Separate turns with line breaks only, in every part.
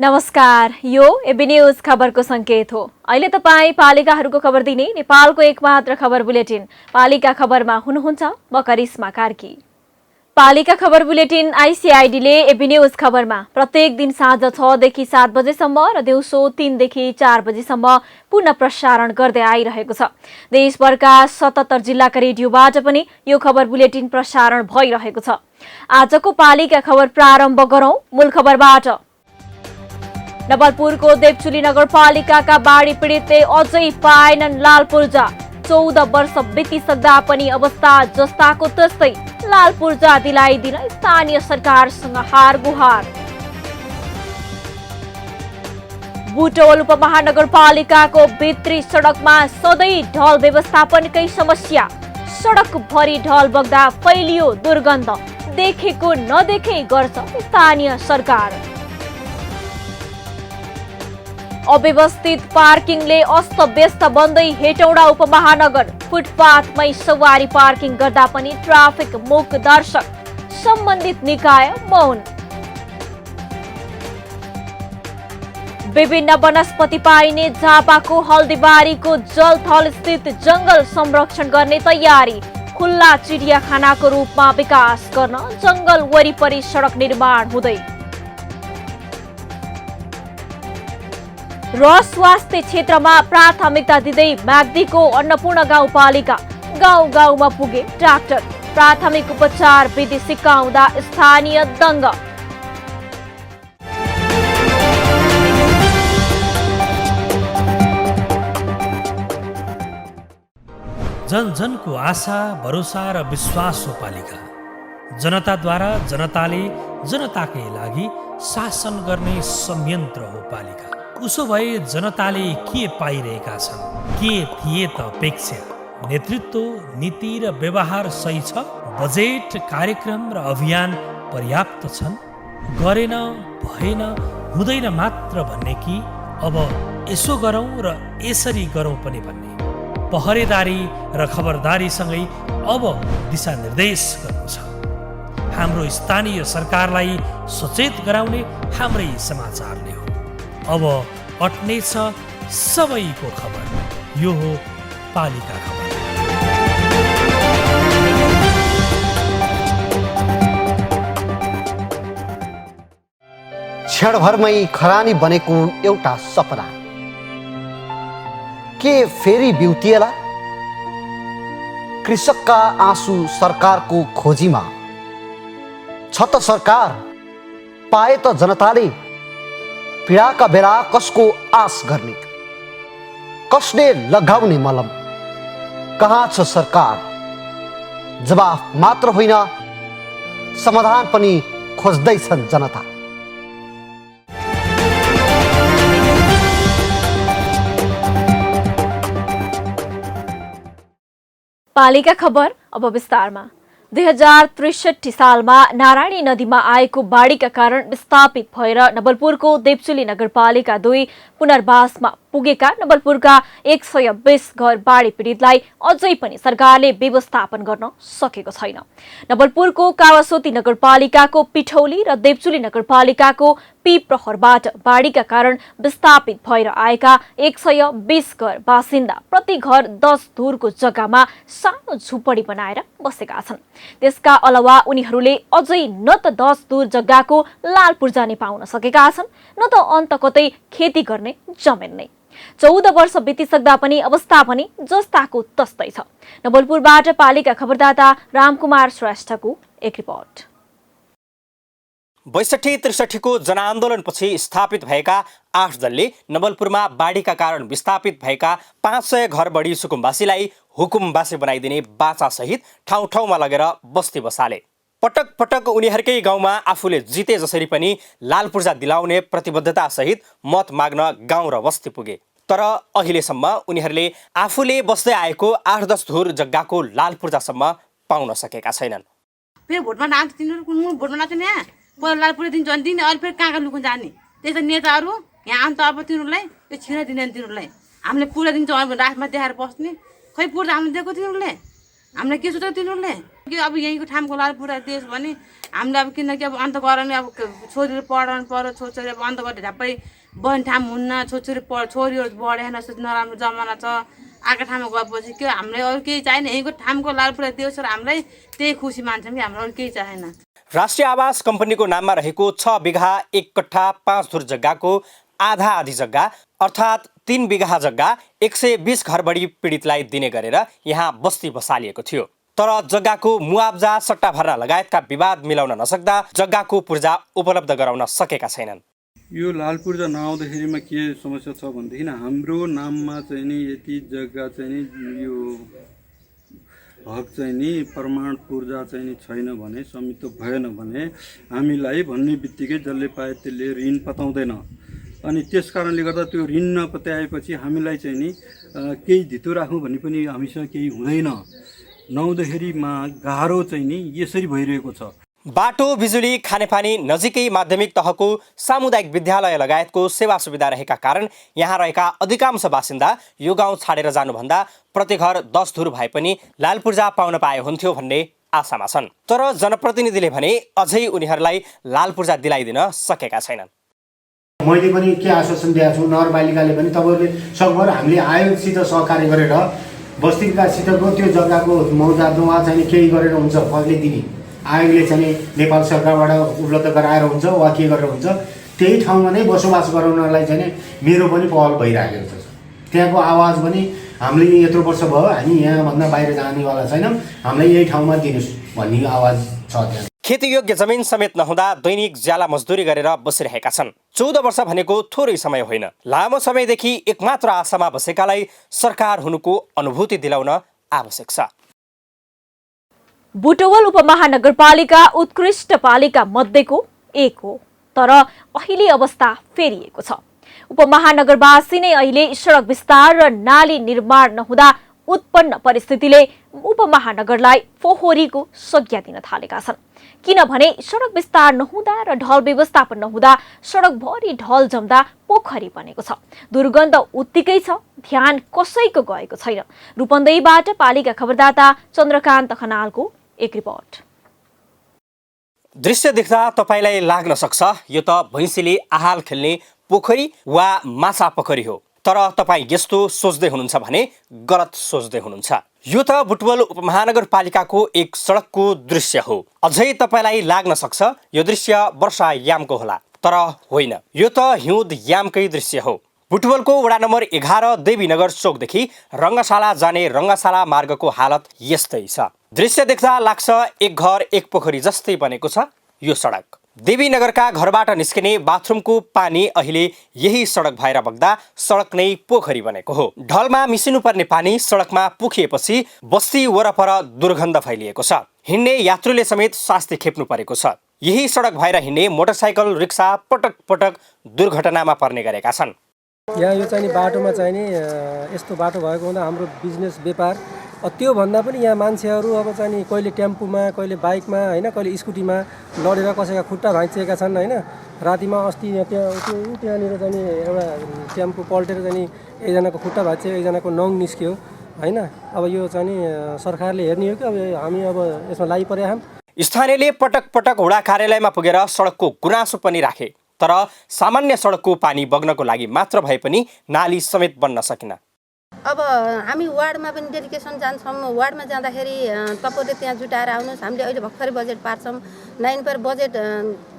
नमस्कार, यो AB news खबरको संकेत हो। अहिले तपाई पालिकाहरूको खबर दिने नेपालको एकमात्र खबर बुलेटिन पालिका खबरमा हुनुहुन्छ। म करिश्मा कार्की। पालिका खबर बुलेटिन आइसिआइडीले एबी न्यूज खबरमा प्रत्येक दिन साँझ 6 देखि 7 बजेसम्म र दिउँसो 3 देखि 4 बजेसम्म पुनः प्रसारण गर्दै आइरहेको छ। देशभरका 77 जिल्लाका रेडियोबाट पनि यो खबर बुलेटिन प्रसारण भइरहेको छ। आजको पालिका खबर प्रारम्भ गरौं मूल खबरबाट। नवलपुरको देवचुली नगरपालिकाका बाढी पीडितले अझै पाएनन् लाल पूर्जा। 14 वर्ष बितिसक्दा पनि अवस्था जस्ताको तस्तै। लाल पूर्जा दिलाइदिन स्थानीय सरकारसँग हारगुहार। बुटवल उपमहानगरपालिकाको भित्री सडकमा सधैँ ढल व्यवस्थापनकै समस्या। सडकभरि ढल बग्दा फैलियो दुर्गन्ध। देखेको नदेखे गर्छ स्थानीय सरकार। अव्यवस्थित पार्किङले अस्तव्यस्त बन्दै हेटौडा उपमहानगर। फुटपाथमै सवारी पार्किङ गर्दा पनि ट्राफिक मूक दर्शक। सम्बन्धित निकाय मौन। विभिन्न वनस्पति पाइने झापाको हल्दीबारीको जलथल स्थित जंगल संरक्षण गर्ने तयारी। खुल्ला चिडियाखानाको रूपमा विकास गर्न जंगल वरिपरि सडक निर्माण हुँदै। र स्वास्थ्य क्षेत्रमा प्राथमिकता दिँदै म्याग्दीको अन्नपूर्ण गाउँपालिका। गाउँ गाउँमा पुगे डाक्टर। प्राथमिक उपचार विधि सिकाउँदा स्थानीय दङ्ग।
जन जनको आशा भरोसा र विश्वास हो पालिका। जनताद्वारा जनताले जनताकै लागि शासन गर्ने संयन्त्र हो पालिका। उसो भए जनताले के पाइरहेका छन्? के थिए त अपेक्षा? नेतृत्व, नीति र व्यवहार सही छ? बजेट, कार्यक्रम र अभियान पर्याप्त छन्? गरेन, भएन, हुँदैन मात्र भन्ने कि अब यसो गरौँ र यसरी गरौँ पनि भन्ने? पहरेदारी र खबरदारीसँगै अब दिशानिर्देश गर्नु छ। हाम्रो स्थानीय सरकारलाई सचेत गराउने हाम्रै समाचारले हो। अब अट्ने छ सबैको खबर। यो हो पालिका खबर।
क्षणभरमै खरानी बनेको एउटा सपना के फेरि बिउतिएला? कृषकका आँसु सरकारको खोजीमा छ त सरकार, पाए त जनताले। पीडाका बेला कसको आश गर्ने? कसले लगाउने मलम? कहाँ छ सरकार? जवाफ मात्र होइन, समाधान पनि खोज्दैछन् जनता।
पालिका खबर अब विस्तारमा। 2063 सालमा नारायणी नदीमा आएको बाढीका कारण विस्थापित भएर नवलपुरको देवचुली नगरपालिका 2 पुनर्वासमा पुगेका नवलपुरका 120 घर बाढी पीडितलाई अझै पनि सरकारले व्यवस्थापन गर्न सकेको छैन। नवलपुरको कावासोती नगरपालिकाको पिठौली र देवचुली नगरपालिकाको पी प्रहरबाट बाढीका कारण विस्थापित भएर आएका 120 घर बासिन्दा प्रति घर 10 धुरको जग्गामा सानो झुपडी बनाएर बसेका छन्। त्यसका अलावा उनीहरूले अझै न त 10 धुर जग्गाको लाल पूर्जा नै पाउन सकेका छन्, न त अन्त कतै खेती गर्ने जमिन नै। 14 वर्ष बितिसक्दा पनि अवस्था पनि जस्ताको तस्तै छ। नवलपुरबाट पालिका खबरदाता रामकुमार श्रेष्ठको एक रिपोर्ट।
62-63 को जनआन्दोलनपछि स्थापित भएका 8 दलले नवलपुरमा बाढीका कारण विस्थापित भएका 500 घर बढी सुकुम्बासीलाई हुकुमबासी बनाइदिने बाचासहित ठाउँ ठाउँमा लगेर बस्ती बसाले। पटक पटक उनीहरूकै गाउँमा आफूले जिते जसरी पनि लाल पूर्जा दिलाउने प्रतिबद्धता सहित मत माग्न गाउँ र बस्ती पुगे। तर अहिलेसम्म उनीहरूले आफूले बस्दै आएको 8-10 धुर जग्गाको लाल पूर्जासम्म पाउन सकेका छैनन्।
फेरि भोटमा नाच्छ तिनीहरू कुन भोटमा नाच्छ यहाँ पहिला लाल पुरा दिन्छ अनि दिने अहिले फेरि कहाँ लुक्न जाने त्यही त नेताहरू यहाँ आउनु त अब तिनीहरूलाई त्यो छिन दिँदैन तिनीहरूलाई हामीले पुरा दिन्छ रातमा देखाएर बस्ने खै पुरा हामीले दिएको तिनीहरूले हामीलाई के सोच्छ तिनीहरूले कि अब यहीँको ठाउँको लाल पुरा देश भने हामीले अब किनकि अब अन्त गराउने अब छोरीहरू पढाउनु पर्यो छोरी अब अन्त गरेर झ्याप्पै बहिनी ठाउँ हुन्न छोरीहरू बढेन नराम्रो जमाना छ आएको ठाउँमा गएपछि के हामीलाई अरू केही चाहिएन यहीँको ठाउँको लाल पुरा देश र हामीलाई त्यही खुसी मान्छौँ कि हाम्रो अरू केही चाहिएन।
राष्ट्रिय आवास कम्पनीको नाममा रहेको 6 बिघा 1 कट्ठा 5 धुर जग्गाको आधा आधी जग्गा अर्थात् 3 बिघा जग्गा 120 घर बढी पीडितलाई दिने गरेर यहाँ बस्ती बसालिएको थियो। तर जग्गाको मुआब्जा सट्टा भर्ना लगायतका विवाद मिलाउन नसक्दा जग्गाको पूर्जा उपलब्ध गराउन सकेका छैनन्।
यो लाल पूर्जा नआउँदाखेरिमा के समस्या छ भनेदेखि हाम्रो नाममा चाहिँ नि यति जग्गा चाहिँ नि यो हक चाहिँ नि प्रमाण पूर्जा चाहिँ नि छैन भने स्वामित्व भएन भने हामीलाई भन्ने बित्तिकै जसले पाए त्यसले ऋण पताउँदैन अनि त्यस कारणले गर्दा त्यो ऋण नपत्याएपछि हामीलाई चाहिँ नि केही धितो राखौँ भन्ने पनि हामीसँग केही हुँदैन। नआउँदाखेरिमा गाह्रो चाहिँ नि यसरी भइरहेको छ।
बाटो बिजुली खानेपानी नजिकै माध्यमिक तहको सामुदायिक विद्यालय लगायतको सेवा सुविधा रहेका कारण यहाँ रहेका अधिकांश बासिन्दा यो गाउँ छाडेर जानुभन्दा प्रति घर 10 धुर भए पनि लाल पूर्जा पाउन पाए हुन्थ्यो भन्ने आशामा छन्। तर जनप्रतिनिधिले भने अझै उनीहरूलाई लाल पूर्जा दिलाइदिन सकेका छैनन्।
मैले पनि के आश्वासन दिएको छु नगरपालिकाले पनि तपाईँहरूले सकभर हामीले आयोगसित सहकार्य गरेर बस्ती विकाससितको त्यो जग्गाको मौजादमा चाहिँ केही गरेर हुन्छ फलले दिने आयोगले चाहिँ नेपाल सरकारबाट उपलब्ध गराएर हुन्छ वा के गरेर हुन्छ त्यही ठाउँमा नै बसोबास गराउनलाई चाहिँ मेरो पनि पहल भइरहेको छ। त्यहाँको आवाज पनि हामीले यत्रो वर्ष भयो हामी यहाँभन्दा बाहिर जानेवाला छैनौँ हामीलाई यही ठाउँमा दिनुहोस् भन्ने आवाज छ त्यहाँ।
खेतीयोग्य जमिन समेत नहुँदा दैनिक ज्याला मजदुरी गरेर बसिरहेका छन्। 14 वर्ष भनेको थोरै समय होइन। लामो समयदेखि एकमात्र आशामा बसेकालाई सरकार हुनुको अनुभूति दिलाउन आवश्यक छ।
बुटवल उपमहानगरपालिका उत्कृष्ट पालिका मध्येको एक हो तर अहिले अवस्था फेरिएको छ। उपमहानगरवासी नै अहिले सडक विस्तार र नाली निर्माण नहुँदा उत्पन्न परिस्थितिले उपमहानगरलाई फोहोरीको संज्ञा दिन थालेका छन्। किनभने सडक विस्तार नहुँदा र ढल व्यवस्थापन नहुँदा सडकभरि ढल जम्दा पोखरी बनेको छ। दुर्गन्ध उत्तिकै छ, ध्यान कसैको गएको छैन। रूपन्देहीबाट पालिका खबरदाता चन्द्रकान्त खनालको एक रिपोर्ट।
दृश्य देख्दा तपाईलाई लाग्न सक्छ यो त भैँसीले आहाल खेल्ने पोखरी वा माछा पोखरी हो। तर तपाईँ यस्तो सोच्दै हुनुहुन्छ भने गलत सोच्दै हुनुहुन्छ। यो त बुटवल उपमहानगरपालिकाको एक सडकको दृश्य हो। अझै तपाईलाई लाग्न सक्छ यो दृश्य वर्षा यामको होला, तर होइन, यो त हिउँद यामकै दृश्य हो। बुटवलको वडा नम्बर 11 देवीनगर चोकदेखि रङ्गशाला जाने रङ्गशाला मार्गको हालत यस्तै छ। दृश्य देख्दा लाग्छ एक घर एक पोखरी जस्तै बनेको छ यो सडक। देवीनगरका घरबाट निस्किने बाथरुमको पानी अहिले यही सडक भएर बग्दा सडक नै पोखरी बनेको हो। ढलमा मिसिनुपर्ने पानी सडकमा पुखिएपछि बस्ती वरपर दुर्गन्ध फैलिएको छ। हिँड्ने यात्रुले समेत शास्ति खेप्नु परेको छ। यही सडक भएर हिँड्ने मोटरसाइकल रिक्सा पटक पटक दुर्घटनामा पर्ने गरेका छन्।
यहाँ यो चाहिँ बाटोमा चाहिँ नि यस्तो बाटो भएको हुँदा हाम्रो बिजनेस व्यापार त्योभन्दा पनि यहाँ मान्छेहरू अब चाहिँ कहिले टेम्पूमा कहिले बाइकमा होइन कहिले स्कुटीमा लडेर कसैका खुट्टा भाँचिएका छन् होइन। रातिमा अस्ति त्यहाँनिर चाहिँ एउटा टेम्पू पल्टेर चाहिँ एकजनाको खुट्टा भाँचियो, एकजनाको नङ निस्क्यो होइन। अब यो चाहिँ सरकारले हेर्ने हो कि अब हामी अब यसमा लागिपरेका छौँ।
स्थानीयले पटक पटक वडा कार्यालयमा पुगेर सडकको गुनासो पनि राखे, तर सामान्य सडकको पानी बग्नको लागि मात्र भए पनि नाली समेत बन्न सकेन।
अब हामी वार्डमा पनि डेलिगेसन जान्छौँ। वार्डमा जाँदाखेरि तपाईँले त्यहाँ जुटाएर आउनुहोस्, हामीले अहिले भर्खरै बजेट पार्छौँ। नाइन पर बजेट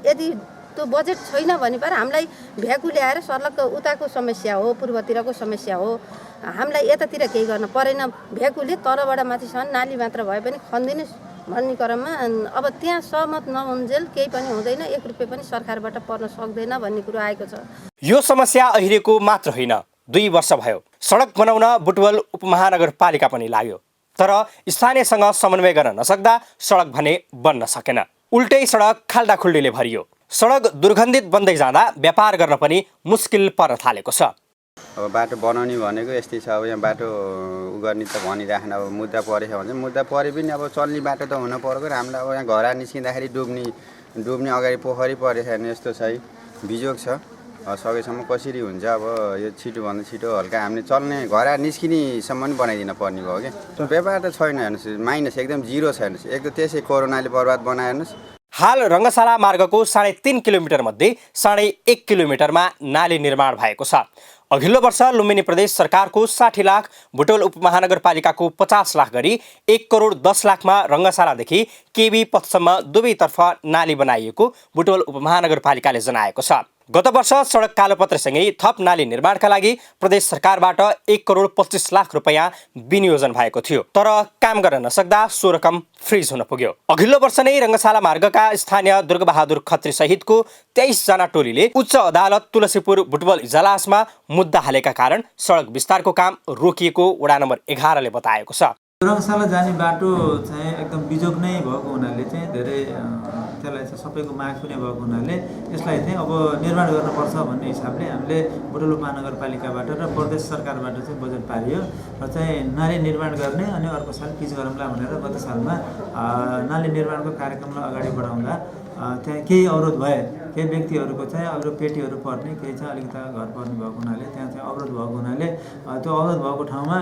यदि त्यो बजेट छैन भने पर हामीलाई भ्याकु ल्याएर सर्लक्क उताको समस्या हो, पूर्वतिरको समस्या हो, हामीलाई यतातिर केही गर्न परेन। भ्याकुले तलबाट माथिसम्म नाली मात्र भए पनि खनिदिनुहोस् भन्ने क्रममा अब त्यहाँ सहमत नहुन्जेल केही पनि हुँदैन, 1 रुपियाँ पनि सरकारबाट पर्न सक्दैन भन्ने कुरो आएको छ।
यो समस्या अहिलेको मात्र होइन, 2 वर्ष भयो। सडक बनाउन बुटवल उपमहानगरपालिका पनि लाग्यो, तर स्थानीयसँग समन्वय गर्न नसक्दा सडक भने बन्न सकेन। उल्टै सडक खाल्डाखुल्डीले भरियो। सडक दुर्गन्धित बन्दै जाँदा व्यापार गर्न पनि मुस्किल पर्न थालेको छ।
अब बाटो बनाउने भनेको यस्तै छ। अब यहाँ बाटो उ गर्ने त भनिराखेन। अब मुद्दा परेछ भने मुद्दा परे पनि अब चल्ने बाटो त हुन पर्यो। हामीलाई अब यहाँ घर निस्किँदाखेरि डुब्ने अगाडि पोखरी परेछ भने यस्तो छ है, बिजोग छ। सकेसम्म कसरी हुन्छ अब यो छिटोभन्दा छिटो हल्का हामीले चल्ने घर निस्किनेसम्म पनि बनाइदिन पर्ने भयो क्या। व्यापार त छैन हेर्नुहोस्, माइनस एकदम जिरो छ हेर्नुहोस्। एक त त्यसै कोरोनाले बर्बाद बनायो हेर्नुहोस्।
हाल रङ्गशाला मार्गको 3.5 किलोमिटर मध्ये 1.5 किलोमिटरमा नाली निर्माण भएको छ। अघिल्लो वर्ष लुम्बिनी प्रदेश सरकारको 60 लाख, बुटवल उपमहानगरपालिकाको 50 लाख गरी 1 करोड 10 लाखमा रङ्गशालादेखि केबी पथसम्म दुवैतर्फ नाली बनाइएको बुटवल उपमहानगरपालिकाले जनाएको छ। गत वर्ष सडक कालोपत्रसँगै थप नाली निर्माणका लागि प्रदेश सरकारबाट 1 करोड 25 लाख रुपैयाँ विनियोजन भएको थियो, तर काम गर्न नसक्दा सो रकम फ्रिज हुन पुग्यो। अघिल्लो वर्ष नै रङ्गशाला मार्गका स्थानीय दुर्गबहादुर खत्री सहितको 23 जना टोलीले उच्च अदालत तुलसीपुर बुटवल इजलासमा मुद्दा हालेका कारण सडक विस्तारको काम रोकिएको वडा नम्बर 11 ले बताएको छ।
रङ्गशाला जाने बाटो चाहिँ एकदम बिजोग नै भएको हुनाले चाहिँ धेरै त्यसलाई चाहिँ सबैको माग पनि भएको हुनाले यसलाई चाहिँ अब निर्माण गर्नुपर्छ भन्ने हिसाबले हामीले बुटवल उपमहानगरपालिकाबाट र प्रदेश सरकारबाट चाहिँ बजेट पारियो र चाहिँ नाली निर्माण गर्ने अनि अर्को साल पिच गरौँला भनेर गत सालमा नाली निर्माणको कार्यक्रमलाई अगाडि बढाउँदा त्यहाँ केही अवरोध भए, केही व्यक्तिहरूको चाहिँ अरू पेटीहरू पर्ने, केही चाहिँ अलिकति घर पर्ने भएको हुनाले त्यहाँ चाहिँ अवरोध भएको हुनाले त्यो अवरोध भएको ठाउँमा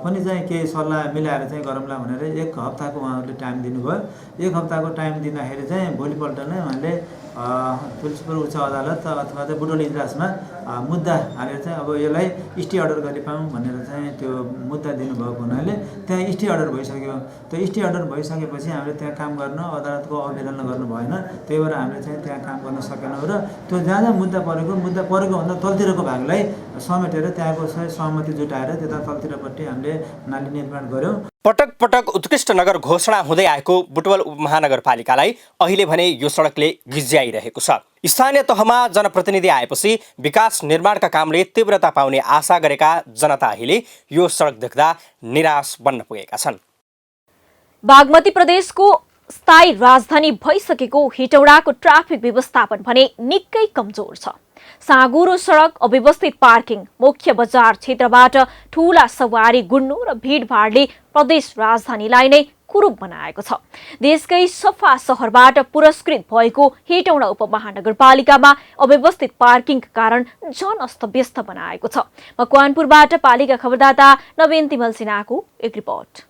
पनि चाहिँ केही सल्लाह मिलाएर चाहिँ गरौँला भनेर 1 हप्ताको उहाँहरूले टाइम दिनुभयो। 1 हप्ताको टाइम दिँदाखेरि चाहिँ भोलिपल्ट नै उहाँले तुलसीपुर उच्च अदालत अथवा चाहिँ बुटवल इजलासमा मुद्दा हालेर चाहिँ अब यसलाई स्टे अर्डर गरी पाऊँ भनेर चाहिँ त्यो मुद्दा दिनुभएको हुनाले त्यहाँ स्टे अर्डर भइसक्यो। त्यो स्टे अर्डर भइसकेपछि हामीले त्यहाँ काम गर्न अदालतको अवहेलना गर्नु भएन, त्यही भएर हामीले चाहिँ त्यहाँ काम गर्न सकेनौँ र त्यो जहाँ जहाँ मुद्दा परेको भन्दा तलतिरको भागलाई समेटेर त्यहाँको सहमति जुटाएर त्यता तलतिरपट्टि हामीले नाली निर्माण गऱ्यौँ।
पटक पटक उत्कृष्ट नगर घोषणा हुँदै आएको बुटवल उपमहानगरपालिकालाई अहिले भने यो सडकले गिज्याइरहेको छ। स्थानीय तहमा जनप्रतिनिधि आएपछि विकास निर्माणका कामले तीव्रता पाउने आशा गरेका जनता अहिले यो सडक देख्दा निराश बन्न पुगेका छन्।
बागमती प्रदेशको स्थायी राजधानी भइसकेको हेटौडाको ट्राफिक व्यवस्थापन भने निकै कमजोर छ। साँगुरो सडक, अव्यवस्थित पार्किङ, मुख्य बजार क्षेत्रबाट ठूला सवारी गुड्नु र भीडभाडले प्रदेश राजधानीलाई नै कुरूप बनाएको छ। देशकै सफा सहरबाट पुरस्कृत भएको हेटौडा उपमहानगरपालिकामा अव्यवस्थित पार्किङका कारण जन अस्तव्यस्त बनाएको छ। मकवानपुरबाट पालिका खबरदाता नवीन तिमल सिन्हाको एक रिपोर्ट।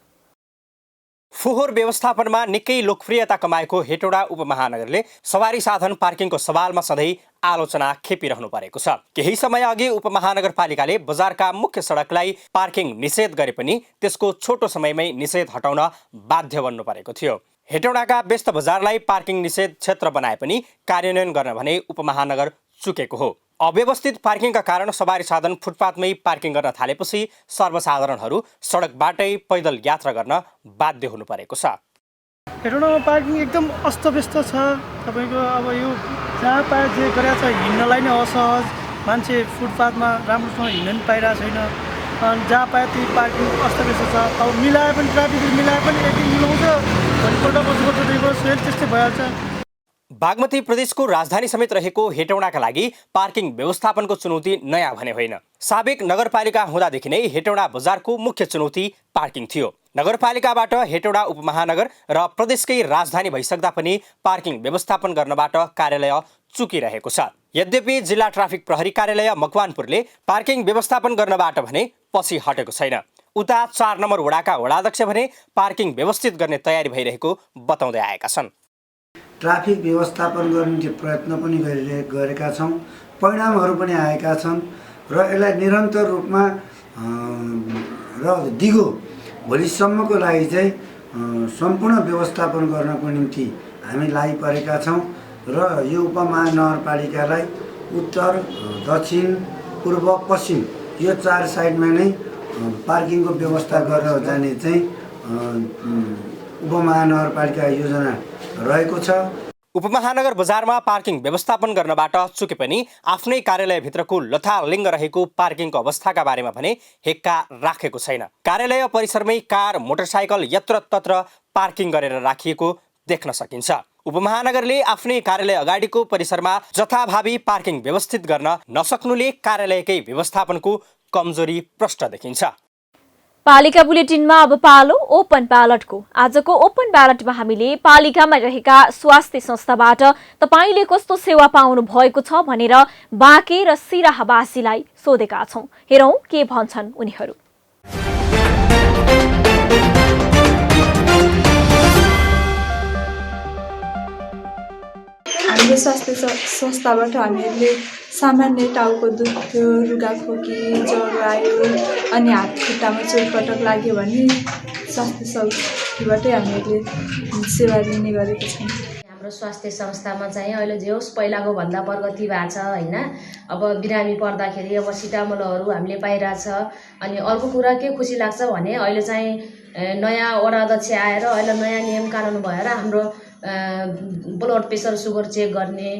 फोहोर व्यवस्थापनमा निकै लोकप्रियता कमाएको हेटौडा उपमहानगरले सवारी साधन पार्किङको सवालमा सधैँ आलोचना खेपिरहनु परेको छ। केही समय अघि उपमहानगरपालिकाले बजारका मुख्य सडकलाई पार्किङ निषेध गरे पनि त्यसको छोटो समयमै निषेध हटाउन बाध्य बन्नु परेको थियो। हेटौडाका व्यस्त बजारलाई पार्किङ निषेध क्षेत्र बनाए पनि कार्यान्वयन गर्न भने उपमहानगर चुकेको हो। अव्यवस्थित पार्किङका कारण सवारी साधन फुटपाथमै पार्किङ गर्न थालेपछि सर्वसाधारणहरू सडकबाटै पैदल यात्रा गर्न बाध्य हुनु परेको छ।
हेटौडामा पार्किङ एकदम अस्तव्यस्त छ। तपाईँको अब यो जहाँ पाए जे गरेको छ हिँड्नलाई नै असहज, मान्छे फुटपाथमा राम्रोसँग हिँड्न पनि पाइरहेको छैन। अनि जहाँ पाए त्यही पार्किङ अस्तव्यस्त छ। अब मिलाए पनि ट्राफिक मिलाए पनि एक दिन मिलाउँछ, भोलिपल्ट बसेको फेरि त्यस्तै भइहाल्छ।
बागमती प्रदेशको राजधानी समेत रहेको हेटौडाका लागि पार्किङ व्यवस्थापनको चुनौती नयाँ भने होइन। साबिक नगरपालिका हुँदादेखि नै हेटौडा बजारको मुख्य चुनौती पार्किङ थियो। नगरपालिकाबाट हेटौडा उपमहानगर र प्रदेशकै राजधानी भइसक्दा पनि पार्किङ व्यवस्थापन गर्नबाट कार्यालय चुकिरहेको छ। यद्यपि जिल्ला ट्राफिक प्रहरी कार्यालय मकवानपुरले पार्किङ व्यवस्थापन गर्नबाट भने पछि हटेको छैन। उता 4 नम्बर वडाका वडाध्यक्ष भने पार्किङ व्यवस्थित गर्ने तयारी भइरहेको बताउँदै आएका छन्।
ट्राफिक व्यवस्थापन गर्ने प्रयत्न पनि गरेका छौँ, परिणामहरू पनि आएका छन् र यसलाई निरन्तर रूपमा र दिगो भोलिसम्मको लागि चाहिँ सम्पूर्ण व्यवस्थापन गर्नको निम्ति हामी लागिपरेका छौँ र यो उपमहानगरपालिकालाई उत्तर, दक्षिण, पूर्व, पश्चिम यो 4 साइडमा नै पार्किङको व्यवस्था गरेर जाने चाहिँ उपमहानगरपालिका योजना रहेको छ।
उपमहानगर बजारमा पार्किङ व्यवस्थापन गर्नबाट चुके पनि आफ्नै कार्यालयभित्रको लथालिङ्ग रहेको पार्किङको अवस्थाका बारेमा भने हेक्का राखेको छैन। कार्यालय परिसरमै कार, मोटरसाइकल यत्रतत्र पार्किङ गरेर राखिएको देख्न सकिन्छ। उपमहानगरले आफ्नै कार्यालय अगाडिको परिसरमा जथाभावी पार्किङ व्यवस्थित गर्न नसक्नुले कार्यालयकै व्यवस्थापनको कमजोरी प्रष्ट देखिन्छ।
पालिका बुलेटिनमा अब पालो ओपन ब्यालटको। आजको ओपन ब्यालटमा हामीले पालिकामा रहेका स्वास्थ्य संस्थाबाट तपाईले कस्तो सेवा पाउनु भएको छ भनेर बाँके र सिराहावासीलाई सोधेका छौं। हेरौं के भन्छन् उनीहरू।
हामीले स्वास्थ्य संस्थाबाट हामीहरूले सामान्य टाउको दुख्थ्यो, रुगाखोकी, ज्वरो आयो अनि हात खुट्टामा चोटपटक लाग्यो भने स्वास्थ्य संस्थाबाटै हामीहरूले सेवा लिने गरेको छौँ।
हाम्रो स्वास्थ्य संस्थामा चाहिँ अहिले जे होस् पहिलाको भन्दा प्रगति भएको छ हैन। अब बिरामी पर्दाखेरि अब सिटामोलहरू हामीले पाइरहेछ। अनि अर्को कुरा के खुसी लाग्छ भने अहिले चाहिँ नयाँ वडा अध्यक्ष आएर अहिले नयाँ नियम कानुन भएर हाम्रो ब्लड प्रेसर सुगर चेक गर्ने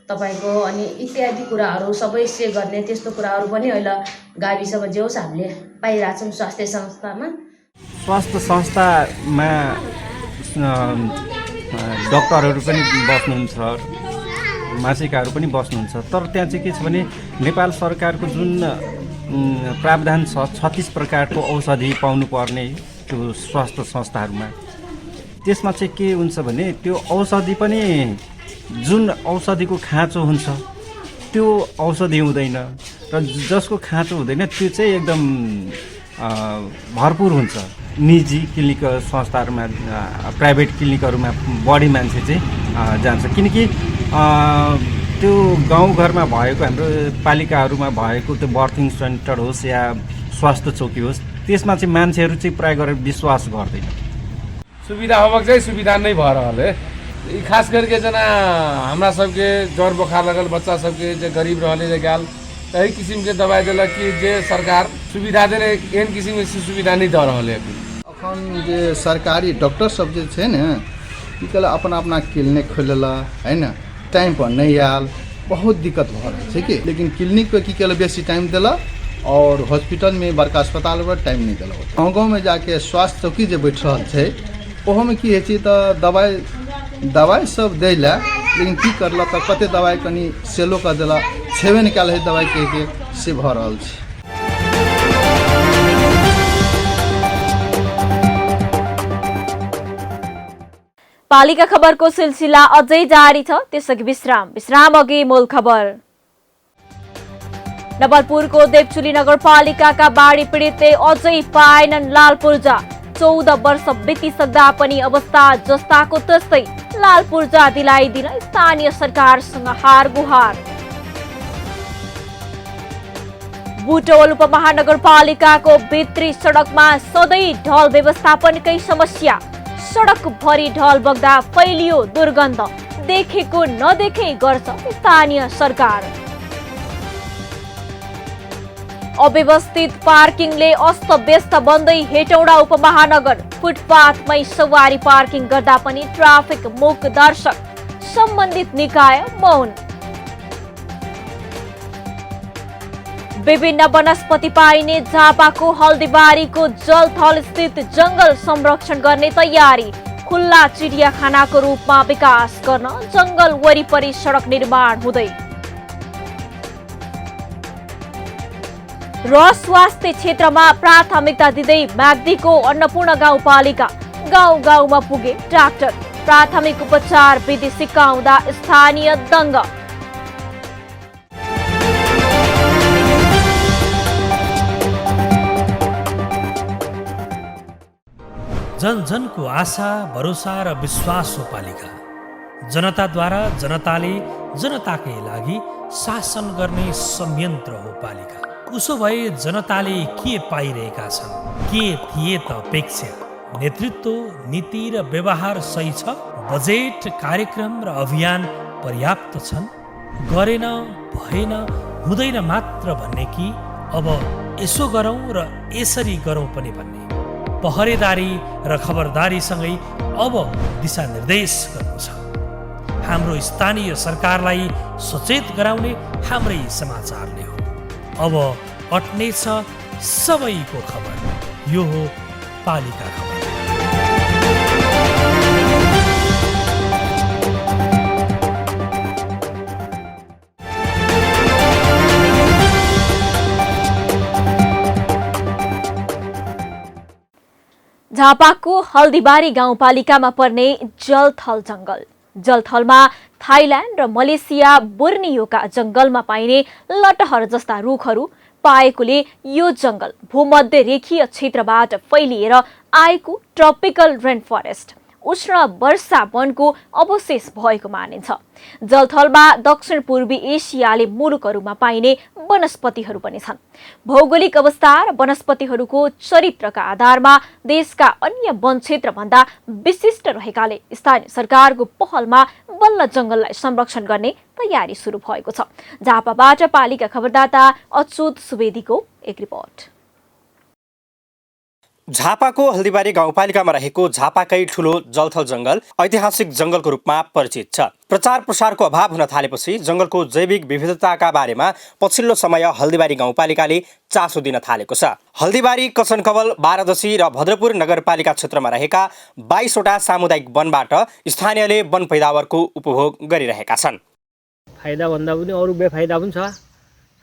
तपाईको अनि इत्यादि कुराहरू सबै चेक गर्ने त्यस्तो कुराहरू पनि अहिले गाविसमा जे होस् हामीले पाइरहेछौँ स्वास्थ्य संस्थामा।
स्वास्थ्य संस्थामा डक्टरहरू पनि बस्नुहुन्छ, मासिकाहरू पनि बस्नुहुन्छ। तर त्यहाँ चाहिँ के छ भने नेपाल सरकारको जुन प्रावधान छ 36 प्रकारको औषधि पाउनुपर्ने त्यो स्वास्थ्य संस्थाहरूमा, त्यसमा चाहिँ के हुन्छ भने त्यो औषधि पनि जुन औषधिको खाँचो हुन्छ त्यो औषधि हुँदैन र जसको खाँचो हुँदैन त्यो चाहिँ एकदम भरपुर हुन्छ। निजी क्लिनिक संस्थाहरूमा प्राइभेट क्लिनिकहरूमा बढी मान्छे चाहिँ जान्छ, किनकि त्यो गाउँघरमा भएको हाम्रो पालिकाहरूमा भएको त्यो बर्थिङ सेन्टर होस् या स्वास्थ्य चौकी होस् त्यसमा चाहिँ मान्छेहरू चाहिँ प्राय गरेर विश्वास गर्दैन।
सुविधा होबक चाहिँ सुविधा नहीं भर रहल है। खास करके जना हमरा सबके ज्वर बुखार लगल बच्चा सबके जे गरीब रहले जे गाल तही किसिम के दवाई दिलक कि जे सरकार सुविधा दे एहन किसिम के सुविधा नहीं द रहल है।
अखन जे सरकारी डॉक्टर सब जे छै ने ई कल अपना अपना क्लिनिक खोलला है ना, टाइम पर नहीं आयल, बहुत दिक्कत भ रहल छै कि। लेकिन क्लिनिक पे की कल बेसी टाइम देला और हॉस्पिटल में बड़का अस्पताल पर टाइम नहीं देला। गाँव गाँव में जाके स्वास्थ्य चौकी जे बैठ रहल छै ओहोमे की होइ छै तऽ दवाई सब दैला, लेकिन की करला तऽ कते दवाई कनी सेलो कर देला, छेबे नहीं कयल है दवाई के से भऽ रहल छै।
पालिका खबरको सिलसिला अझै जारी छ, त्यसअघि विश्राम अघि मूल खबर। नवलपुरको देवचुली नगरपालिकाका बाढी पीडितले अझै पाएनन् लाल पूर्जा। 14 वर्ष बितिसक्दा पनि अवस्था जस्ताको तस्तै लाल पूर्जा दिलाइदिन स्थानीय सरकारसँग हार गुहार। बुटवल उपमहानगरपालिकाको भित्री सडकमा सधैँ ढल व्यवस्थापनकै समस्या। सडक भरि ढल बग्दा फैलियो दुर्गन्ध, देखेको नदेखे गर्छ स्थानीय सरकार। अव्यवस्थित पार्किङले अस्तव्यस्त बन्दै हेटौडा उपमहानगर। फुटपाथमै सवारी पार्किङ गर्दा पनि ट्राफिक मूक दर्शक, सम्बन्धित निकाय मौन। विभिन्न वनस्पति पाइने झापाको हल्दीबारीको जलथल स्थित जंगल संरक्षण गर्ने तयारी। खुल्ला चिडियाखानाको रूपमा विकास गर्न जंगल वरिपरि सडक निर्माण हुँदै। र स्वास्थ्य क्षेत्रमा प्राथमिकता दिँदै म्याग्दीको अन्नपूर्ण गाउँपालिका। गाउँ गाउँमा पुगे डाक्टर, प्राथमिक उपचार विधि सिकाउँदा स्थानीय दङ्ग।
जन जनको आशा, भरोसा र विश्वास हो पालिका। जनताद्वारा जनताले जनताकै लागि शासन गर्ने संयन्त्र हो पालिका। उसो भए जनताले के पाइरहेका छन्, के थिए त अपेक्षा? नेतृत्व, नीति र व्यवहार सही छ? बजेट, कार्यक्रम र अभियान पर्याप्त छन्? गरेन, भएन, हुँदैन मात्र भन्ने कि अब यसो गरौँ र यसरी गरौँ पनि भन्ने? पहरेदारी र खबरदारीसँगै अब दिशानिर्देश गर्नु छ। हाम्रो स्थानीय सरकारलाई सचेत गराउने हाम्रै समाचारले हो। अब अट्नेछ सबैको खबर, यो हो पालिका खबर।
झापाको हल्दीबारी गाउँपालिकामा पर्ने जलथल जंगल। जलथलमा थाइल्यान्ड र मलेसिया बोर्नियोका जंगलमा पाइने लटहर जस्ता रुखहरू पाएकोले यो जंगल भूमध्य रेखीय क्षेत्रबाट फैलिएर आएको ट्रपिकल रेन फरेस्ट उष्ण वर्षा वनको अवशेष भएको मानिन्छ। जलथलमा दक्षिण पूर्वी एसियाली मुलुकहरूमा पाइने वनस्पतिहरू पनि छन्। भौगोलिक अवस्था र वनस्पतिहरूको चरित्रका आधारमा देशका अन्य वन क्षेत्रभन्दा विशिष्ट रहेकाले स्थानीय सरकारको पहलमा बल्ल जंगललाई संरक्षण गर्ने तयारी सुरु भएको छ। झापाबाट पालिका खबरदाता अच्युत सुवेदीको एक रिपोर्ट।
झापाको हल्दीबारी गाउँपालिकामा रहेको झापाकै ठूलो जलथल जंगल ऐतिहासिक जंगलको रूपमा परिचित छ। प्रचार प्रसारको अभाव हुन थालेपछि जंगलको जैविक विविधताका बारेमा पछिल्लो समय हल्दीबारी गाउँपालिकाले चासो दिन थालेको छ। हल्दीबारी, कचनकवल, बारादशी र भद्रपुर नगरपालिका क्षेत्रमा रहेका 22 वटा सामुदायिक वनबाट स्थानीयले वन पैदावारको उपभोग गरिरहेका छन्।
फाइदा भन्दा पनि अरू बेफाइदा पनि छ।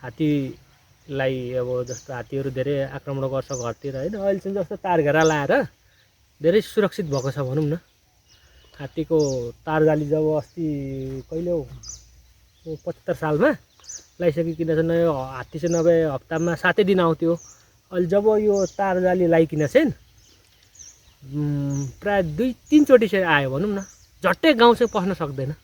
हात्तीलाई अब जस्तो हात्तीहरू धेरै आक्रमण गर्छ घरतिर होइन। अहिले चाहिँ जस्तो तारघेरा लाएर धेरै सुरक्षित भएको छ भनौँ न। हात्तीको तारजाली जब अस्ति कहिले हो 75 सालमा लगाइसकिकन चाहिँ हात्ती चाहिँ नभए हप्तामा 7 दिन आउँथ्यो। अहिले जब यो तारजाली लगाइकन चाहिँ प्राय 2-3 चोटि चाहिँ आयो भनौँ न। झट्टै गाउँ चाहिँ पस्न सक्दैन।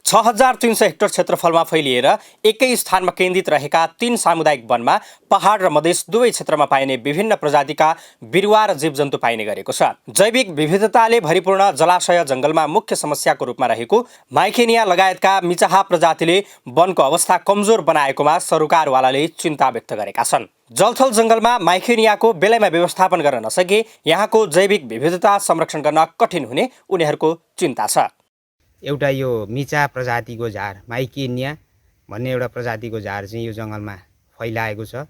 6300 हेक्टर क्षेत्रफलमा फैलिएर एकै स्थानमा केन्द्रित रहेका 3 सामुदायिक वनमा पहाड र मधेस दुवै क्षेत्रमा पाइने विभिन्न प्रजातिका बिरुवा र जीवजन्तु पाइने गरेको छ। जैविक विविधताले भरिपूर्ण जलाशय जंगलमा मुख्य समस्याको रूपमा रहेको माइखेनिया लगायतका मिचाहा प्रजातिले वनको अवस्था कमजोर बनाएकोमा सरोकारवालाले चिन्ता व्यक्त गरेका छन्। जलथल जंगलमा माइखेनियाको बेलैमा व्यवस्थापन गर्न नसके यहाँको जैविक विविधता संरक्षण गर्न कठिन हुने उनीहरूको चिन्ता छ।
एउटा यो मिचा प्रजातिको झार माइकेनिया भन्ने एउटा प्रजातिको झार चाहिँ यो जङ्गलमा फैलाएको छ।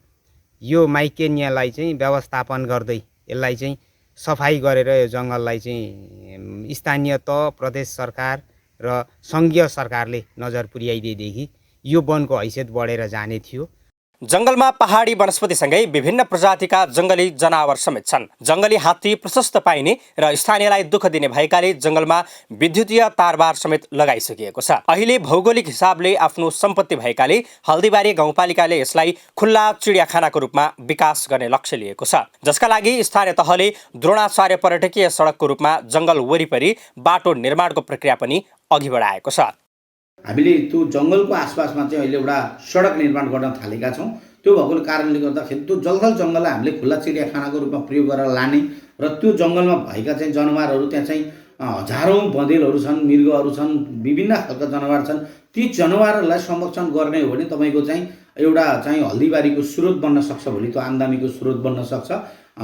यो माइकेनियालाई चाहिँ व्यवस्थापन गर्दै यसलाई चाहिँ सफाई गरेर यो जङ्गललाई चाहिँ स्थानीय तह, प्रदेश सरकार र सङ्घीय सरकारले नजर पुर्याइदिएदेखि यो वनको हैसियत बढेर जाने थियो।
जंगलमा पहाडी वनस्पतिसँगै विभिन्न प्रजातिका जंगली जनावर समेत छन्। जंगली हात्ती प्रशस्त पाइने र स्थानीयलाई दुःख दिने भएकाले जंगलमा विद्युतीय तारबार समेत लगाइसकिएको छ। अहिले भौगोलिक हिसाबले आफ्नो सम्पत्ति भएकाले हल्दीबारी गाउँपालिकाले यसलाई खुल्ला चिडियाखानाको रूपमा विकास गर्ने लक्ष्य लिएको छ, जसका लागि स्थानीय तहले द्रोणाचार्य पर्यटकीय सडकको रूपमा जंगल वरिपरि बाटो निर्माणको प्रक्रिया पनि अघि बढाएको छ।
हामीले त्यो जङ्गलको आसपासमा चाहिँ अहिले एउटा सडक निर्माण गर्न थालेका छौँ। त्यो भएको कारणले गर्दाखेरि त्यो जलथल जङ्गललाई हामीले खुल्ला चिडियाखानाको रूपमा प्रयोग गरेर लाने र त्यो जङ्गलमा भएका चाहिँ जनावरहरू त्यहाँ चाहिँ हजारौँ बँदेलहरू छन्, मृगहरू छन्, विभिन्न खालका जनावर छन्। ती जनावरहरूलाई संरक्षण गर्ने हो भने तपाईँको चाहिँ एउटा चाहिँ हल्दीबारीको स्रोत बन्न सक्छ, भोलि त्यो आम्दानीको स्रोत बन्न सक्छ।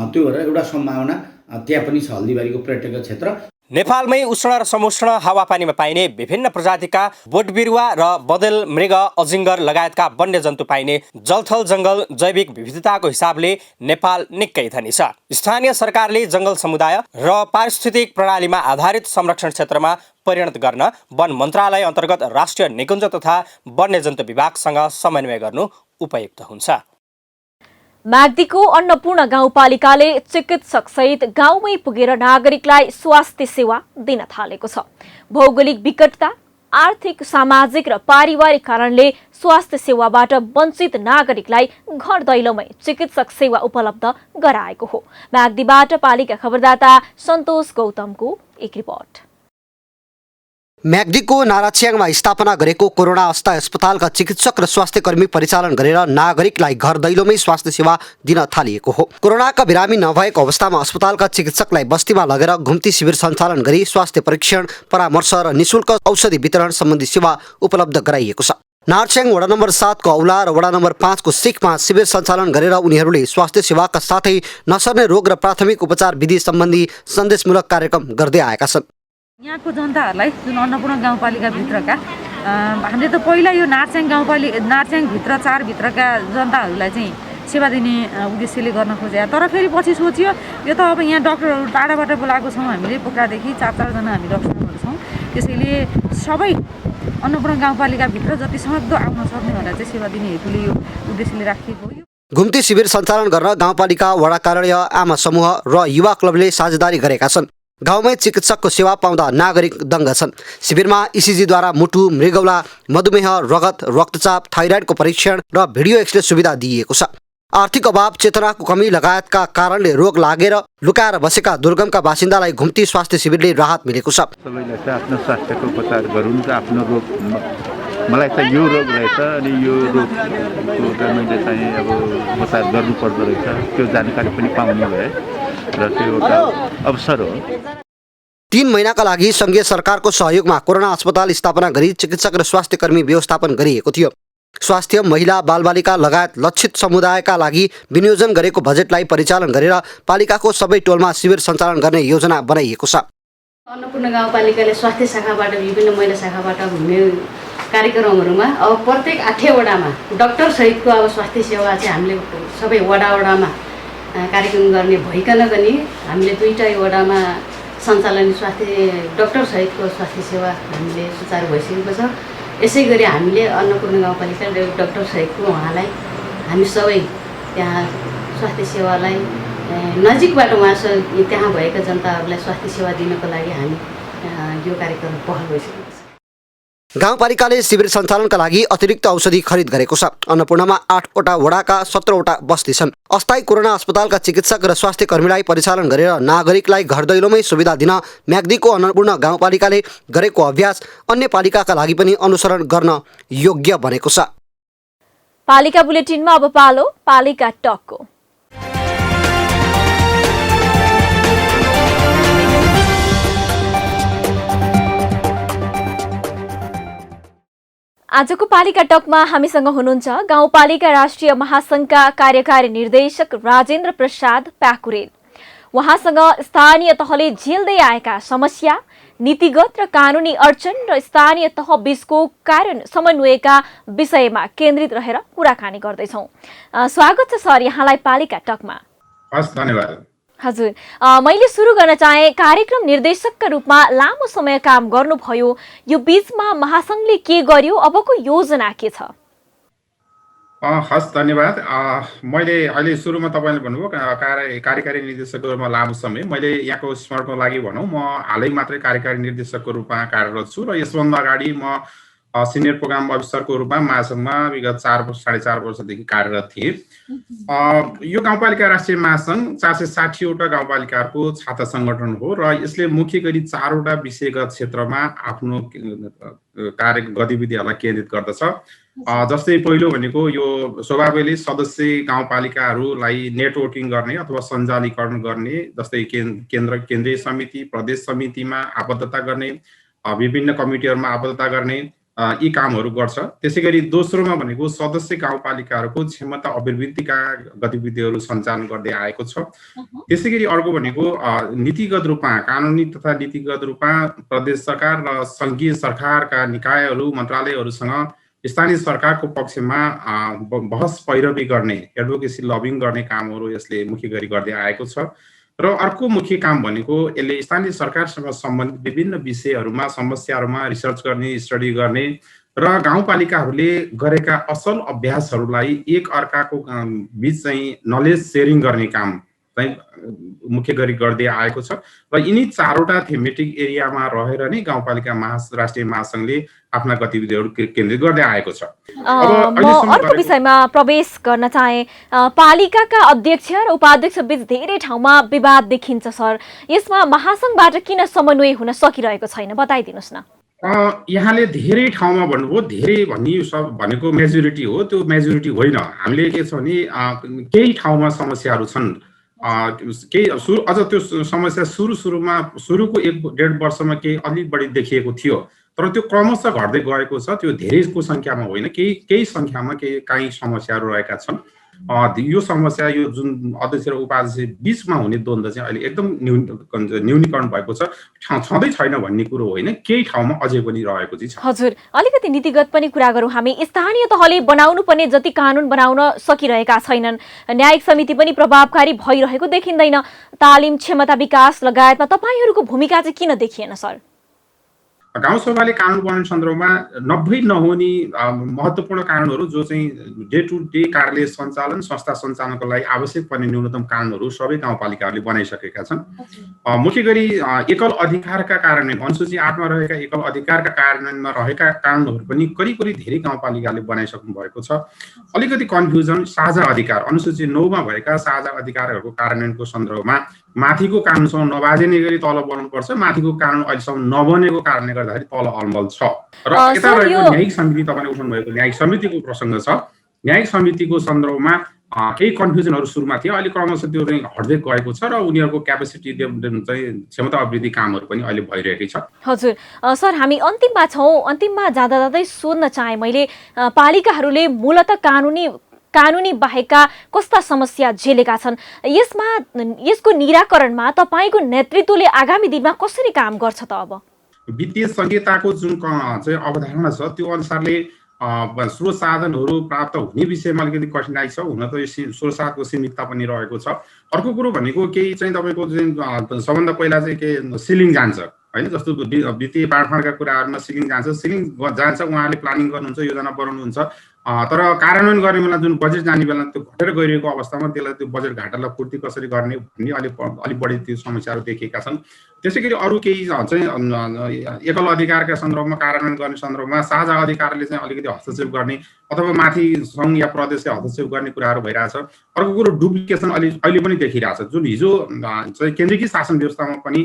त्यो भएर एउटा सम्भावना त्यहाँ पनि छ हल्दीबारीको पर्यटकीय क्षेत्र।
नेपालमै उष्ण र समोष्ण हावापानीमा पाइने विभिन्न प्रजातिका बोटबिरुवा र बँदेल, मृग, अजिङ्गर लगायतका वन्यजन्तु पाइने जलथल जंगल जैविक विविधताको हिसाबले नेपाल निकै धनी छ। स्थानीय सरकारले जंगल समुदाय र पारिस्थितिक प्रणालीमा आधारित संरक्षण क्षेत्रमा परिणत गर्न वन मन्त्रालय अन्तर्गत राष्ट्रिय निकुञ्ज तथा वन्यजन्तु विभागसँग समन्वय गर्नु उपयुक्त हुन्छ।
म्याग्दीको अन्नपूर्ण गाउँपालिकाले चिकित्सक सहित गाउँमै पुगेर नागरिकलाई स्वास्थ्य सेवा दिन थालेको छ। भौगोलिक विकटता, आर्थिक, सामाजिक र पारिवारिक कारणले स्वास्थ्य सेवाबाट वञ्चित नागरिकलाई घर दैलोमै चिकित्सक सेवा उपलब्ध गराएको हो। म्याग्दीबाट पालिका खबरदाता सन्तोष गौतमको एक रिपोर्ट।
म्याग्दीको नाराच्याङमा स्थापना गरेको कोरोना अस्थायी अस्पतालका चिकित्सक र स्वास्थ्य कर्मी परिचालन गरेर नागरिकलाई घर दैलोमै स्वास्थ्य सेवा दिन थालिएको हो। कोरोनाका बिरामी नभएको अवस्थामा अस्पतालका चिकित्सकलाई बस्तीमा लगेर घुम्ती शिविर सञ्चालन गरी स्वास्थ्य परीक्षण, परामर्श र निशुल्क औषधि वितरण सम्बन्धी सेवा उपलब्ध गराइएको छ। नाराच्याङ वडा नम्बर 7 को औला र वडा नम्बर 5 को सिकमा शिविर सञ्चालन गरेर उनीहरूले स्वास्थ्य सेवाका साथै नसर्ने रोग र प्राथमिक उपचार विधि सम्बन्धी सन्देशमूलक कार्यक्रम गर्दै आएका छन्।
यहाँको जनताहरूलाई जुन अन्नपूर्ण गाउँपालिकाभित्रका हामीले त पहिला यो नाराच्याङभित्र 4 भित्रका जनताहरूलाई चाहिँ सेवा दिने उद्देश्यले गर्न खोजे, तर फेरि पछि सोचियो यो त अब यहाँ डाक्टरहरू टाढाबाट बोलाएको छौँ हामीले, पोखरादेखि 4 जना हामी डाक्टरहरू छौँ, त्यसैले सबै अन्नपूर्ण गाउँपालिकाभित्र जति सक्दो आउन सक्ने भनेर चाहिँ सेवा दिने हेतुले यो उद्देश्यले राखिएको हो।
घुम्ती शिविर सञ्चालन गर्न गाउँपालिका वडा कार्यालय आमा समूह र युवा क्लबले साझेदारी गरेका छन्। गाउँमै चिकित्सकको सेवा पाउँदा नागरिक दङ्ग छन्। शिविरमा इसिजीद्वारा मुटु, मृगौला, मधुमेह, रगत, रक्तचाप, थाइराइडको परीक्षण र भिडियो एक्सरे सुविधा दिइएको छ। आर्थिक अभाव, चेतनाको कमी लगायतका कारणले रोग लागेर लुकाएर बसेका दुर्गमका बासिन्दालाई घुम्ती स्वास्थ्य शिविरले राहत मिलेको छ।
सबैलाई चाहिँ आफ्नो स्वास्थ्यको उपचार गरौँ र आफ्नो रोग मलाई चाहिँ यो रोग रहेछ अनि यो रोगको मैले चाहिँ अब उपचार गर्नुपर्दो रहेछ त्यो जानकारी पनि पाउने भए र त्यो एउटा अवसर हो।
3 महिनाका लागि सङ्घीय सरकारको सहयोगमा कोरोना अस्पताल स्थापना गरी चिकित्सक र स्वास्थ्य कर्मी व्यवस्थापन गरिएको थियो। स्वास्थ्य, महिला, बालबालिका लगायत लक्षित समुदायका लागि विनियोजन गरेको बजेटलाई परिचालन गरेर पालिकाको सबै टोलमा शिविर सञ्चालन गर्ने योजना बनाइएको छ।
अन्नपूर्ण गाउँपालिकाले स्वास्थ्य शाखाबाट विभिन्न महिला शाखाबाट हुने कार्यक्रमहरूमा अब प्रत्येक 8 वडामा डाक्टर सहितको अब स्वास्थ्य सेवा चाहिँ हामीले सबै वडामा कार्यक्रम गर्ने भइकन पनि हामीले 2टा वडामा सञ्चालन स्वास्थ्य डाक्टर सहितको स्वास्थ्य सेवा हामीले सुचारू भइसकेको छ। यसै गरी हामीले अन्नपूर्ण गाउँपालिका डाक्टर सहितको उहाँलाई हामी सबै त्यहाँ स्वास्थ्य सेवालाई नजिकबाट त्यहाँ भएका जनताहरूलाई स्वास्थ्य सेवा दिनको लागि हामी यो कार्यक्रम पहल भइसकेको छ।
गाउँपालिकाले शिविर सञ्चालनका लागि अतिरिक्त औषधि खरिद गरेको छ। अन्नपूर्णमा 8वटा वडाका 17वटा बस्ती छन्। अस्थायी कोरोना अस्पतालका चिकित्सक र स्वास्थ्य कर्मीलाई परिचालन गरेर नागरिकलाई घर दैलोमै सुविधा दिन म्याग्दीको अन्नपूर्ण गाउँपालिकाले गरेको अभ्यास अन्य पालिकाका लागि पनि अनुसरण गर्न योग्य बनेको छ।
पालिका बुलेटिनमा अब पालो पालिका टकको। आजको पालिका टकमा हामीसँग हुनुहुन्छ गाउँपालिका राष्ट्रिय महासंघका कार्यकारी निर्देशक राजेन्द्र प्रसाद प्याकुरेल। उहाँसँग स्थानीय तहले झेल्दै आएका समस्या, नीतिगत र कानुनी अडचन र स्थानीय तह बीचको कार्य समन्वयका विषयमा केन्द्रित रहेर कुराकानी गर्दैछौँ। स्वागत छ सर यहाँलाई पालिका टकमा।
हस्, धन्यवाद।
हजुर, मैले सुरु गर्न चाहे कार्यक्रम निर्देशकका रूपमा लामो समय काम गर्नुभयो। यो बीचमा महासंघले के गर्यो, अबको योजना के छ?
हस्, धन्यवाद। मैले अहिले सुरुमा तपाईँले भन्नुभयो कार्यकारी निर्देशकको रूपमा लामो समय। मैले यहाँको स्मरणको लागि भनौँ म हालै मात्रै कार्यकारी निर्देशकको रूपमा कार्यरत छु र यसभन्दा अगाडि म सिनियर प्रोग्राम अफिसरको रूपमा महासंघमा विगत 4.5 वर्षदेखि कार्यरत थिएँ। यो गाउँपालिका राष्ट्रिय महासंघ 460वटा गाउँपालिकाहरूको छाता सङ्गठन हो र यसले मुख्य गरी 4वटा विषयगत क्षेत्रमा आफ्नो कार्य गतिविधिहरूलाई केन्द्रित गर्दछ। जस्तै पहिलो भनेको यो स्वभावैले सदस्य गाउँपालिकाहरूलाई नेटवर्किङ गर्ने अथवा सञ्जालीकरण गर्ने, जस्तै केन्द्रीय समिति, प्रदेश समितिमा आबद्धता गर्ने, विभिन्न कमिटीहरूमा आबद्धता गर्ने यी कामहरू गर्छ। त्यसै गरी दोस्रोमा भनेको सदस्य गाउँपालिकाहरूको क्षमता अभिवृद्धिका गतिविधिहरू सञ्चालन गर्दै आएको छ। त्यसै गरी अर्को भनेको नीतिगत रूपमा, कानुनी तथा नीतिगत रूपमा प्रदेश सरकार र सङ्घीय सरकारका निकायहरू, मन्त्रालयहरूसँग स्थानीय सरकारको पक्षमा बहस पैरवी गर्ने, एडभोकेसी लबिङ गर्ने कामहरू यसले मुख्य गरी गर्दै आएको छ। र अर्को मुख्य काम भनेको यसले स्थानीय सरकारसँग सम्बन्धित विभिन्न विषयहरूमा, समस्याहरूमा रिसर्च गर्ने, स्टडी गर्ने र गाउँपालिकाहरूले गरेका असल अभ्यासहरूलाई एक अर्काको बीच चाहिँ नलेज सेयरिङ गर्ने काम चाहिँ मुख्य गरी गर्दै आएको छ। र यिनी 4वटा थेमेटिक एरियामा रहेर नै गाउँपालिका राष्ट्रिय महासंघले आफ्ना गतिविधिहरू केन्द्रित गर्दै आएको छ।
म अर्को विषयमा प्रवेश गर्न चाहे। पालिकाका अध्यक्ष र उपाध्यक्ष बीच धेरै ठाउँमा विवाद देखिन्छ सर, यसमा महासंघबाट किन समन्वय हुन सकिरहेको छैन, बताइदिनुहोस् न।
यहाँले धेरै ठाउँमा भन्नुभयो, धेरै भनेको मेजोरिटी हो, त्यो मेजोरिटी होइन। हामीले के छ भने केही ठाउँमा समस्याहरू छन्। अझ त्यो समस्या सुरुको 1.5 वर्षमा केही अलिक बढी देखिएको थियो, तर त्यो क्रमशः घट्दै गएको छ। त्यो धेरैको सङ्ख्यामा होइन, केही सङ्ख्यामा काहीँ समस्याहरू रहेका छन्। यो समस्या, यो जुन अध्यक्ष र उपाध्यक्ष बीचमा हुने द्वन्द्व चाहिँ अहिले एकदम न्यूनीकरण भएको छ, छँदै छैन भन्ने कुरो होइन, केही ठाउँमा अझै पनि रहेको चाहिँ छ।
हजुर, अलिकति नीतिगत पनि कुरा गरौँ हामी। स्थानीय तहले बनाउनु पर्ने जति कानुन बनाउन सकिरहेका छैनन्, न्यायिक समिति पनि प्रभावकारी भइरहेको देखिँदैन, तालिम, क्षमता विकास लगायतमा तपाईँहरूको भूमिका चाहिँ किन देखिएन सर?
गाउँसभाले कानुन बनाउने सन्दर्भमा 90 नहुने महत्त्वपूर्ण कानुनहरू जो चाहिँ डे टु डे कार्यालय सञ्चालन संस्था सञ्चालनको लागि आवश्यक पर्ने न्यूनतम कानुनहरू सबै गाउँपालिकाहरूले बनाइसकेका छन्। मुख्य गरी एकल अधिकारका कार्यान्वयन अनुसूची 8 मा रहेका एकल अधिकारका कार्यान्वयनमा रहेका कानुनहरू पनि करिब धेरै गाउँपालिकाले बनाइसक्नु भएको छ। अलिकति कन्फ्युजन साझा अधिकार अनुसूची 9 मा भएका साझा अधिकारहरूको कार्यान्वयनको सन्दर्भमा माथिको कानुनसँग नबाजिने गरी तल बनाउनुपर्छ, माथिको कानुन अहिलेसम्म नबनेको कारणले गर्दाखेरि तल अलमल छ। र यता रहेको न्यायिक समिति तपाईँले उठाउनु भएको न्यायिक समितिको प्रसङ्ग छ। न्यायिक समितिको सन्दर्भमा केही कन्फ्युजनहरू सुरुमा थियो, अहिले क्रमशः त्यो चाहिँ हट्दै गएको छ र उनीहरूको क्यापेसिटी डेभलपमेन्ट चाहिँ क्षमता अभिवृद्धि कामहरू पनि अहिले भइरहेकै छ।
हजुर सर, हामी अन्तिममा छौँ। अन्तिममा जाँदै सोध्न चाहे मैले, पालिकाहरूले मूलतः कानुनी बाहेकका कस्ता समस्या झेलेका छन्, यसको निराकरणमा तपाईँको नेतृत्वले आगामी दिनमा कसरी काम गर्छ त? अब
वित्तीय संहिताको जुन चाहिँ अवधारणा छ त्यो अनुसारले स्रोत साधनहरू प्राप्त हुने विषयमा अलिकति कठिनाइ छ। हुन त यो स्रोत साधनको सीमितता पनि रहेको छ। अर्को कुरो भनेको केही चाहिँ तपाईँको चाहिँ सबभन्दा पहिला चाहिँ के सिलिङ जान्छ होइन, जस्तो वित्तीय बाँडफाँडका कुराहरूमा सिलिङ जान्छ, उहाँले प्लानिङ गर्नुहुन्छ, योजना बनाउनुहुन्छ, तर कार्यान्वयन गर्ने बेला जुन बजेट जाने बेला त्यो घटेर गइरहेको अवस्थामा त्यसलाई त्यो बजेट घाटालाई पूर्ति कसरी गर्ने भन्ने अलिक बढी त्यो समस्याहरू देखिएका छन्। त्यसै गरी अरू केही चाहिँ एकल अधिकारका सन्दर्भमा कार्यान्वयन गर्ने सन्दर्भमा साझा अधिकारले चाहिँ अलिकति हस्तक्षेप गर्ने अथवा माथि सङ्घ या प्रदेशले हस्तक्षेप गर्ने कुराहरू भइरहेछ। अर्को कुरो डुप्लिकेसन अहिले पनि देखिरहेछ, जुन हिजो चाहिँ केन्द्रीय शासन व्यवस्थामा पनि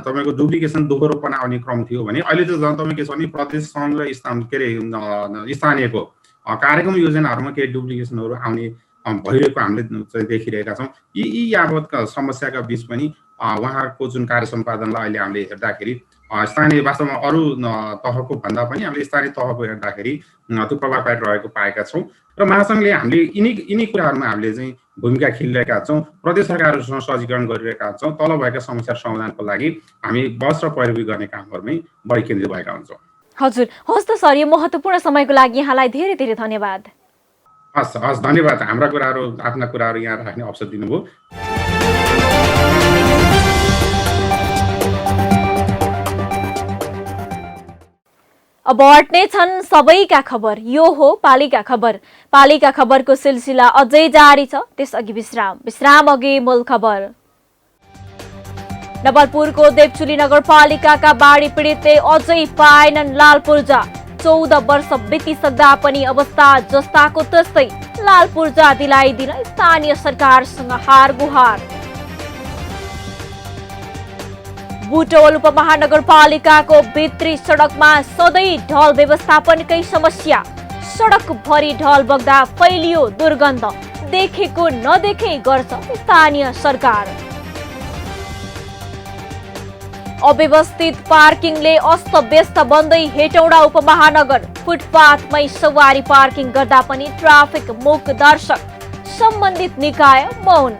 तपाईँको डुप्लिकेसन दोहोरोपना आउने क्रम थियो भने अहिले त झन् तपाईँ के छ भने प्रदेश सङ्घ र स्थानीयको कार्यक्रम योजनाहरूमा केही डुप्लिकेसनहरू आउने भइरहेको हामीले चाहिँ देखिरहेका छौँ। यी यावत समस्याका बिच पनि उहाँहरूको जुन कार्य सम्पादनलाई अहिले हामीले हेर्दाखेरि स्थानीय वास्तवमा अरू तहको भन्दा पनि हामीले स्थानीय तहको हेर्दाखेरि त्यो प्रभावकारी रहेको पाएका छौँ र महासङ्घले हामीले यिनी कुराहरूमा हामीले चाहिँ भूमिका खेलिरहेका छौँ। प्रदेश सरकारहरूसँग सहजीकरण गरिरहेका छौँ। तल भएका समस्या समाधानको लागि हामी बस र पैरवी गर्ने कामहरूमै बढी केन्द्रित भएका हुन्छौँ।
हजुर, हस् त सर, यो महत्त्वपूर्ण समयको लागि यहाँलाई धेरै धन्यवाद।
हस् धन्यवाद। आफ्ना कुराहरू यहाँ राख्ने अवसर दिनुभयो।
अब अट्ने छन् सबैका खबर, यो हो पालिका खबर। पालिका खबरको सिलसिला अझै जारी छ, त्यसअघि विश्राम अघि मूल खबर। नवलपुरको देवचुली नगरपालिकाका बाढी पीडितले अझै पाएनन् लाल पूर्जा। 14 वर्ष बितिसक्दा पनि अवस्था जस्ताको तस्तै। लाल पूर्जा दिलाइदिन स्थानीय सरकारसँग हार गुहार। बुटवल उपमहानगरपालिकाको भित्री सडकमा सधैँ ढल व्यवस्थापनकै समस्या। सडक भरि ढल बग्दा फैलियो दुर्गन्ध। देखेको नदेखे गर्छ स्थानीय सरकार। अव्यवस्थित पार्किङले अस्तव्यस्त बन्दै हेटौडा उपमहानगर। फुटपाथमै सवारी पार्किङ गर्दा पनि ट्राफिक मूक दर्शक। सम्बन्धित निकाय मौन।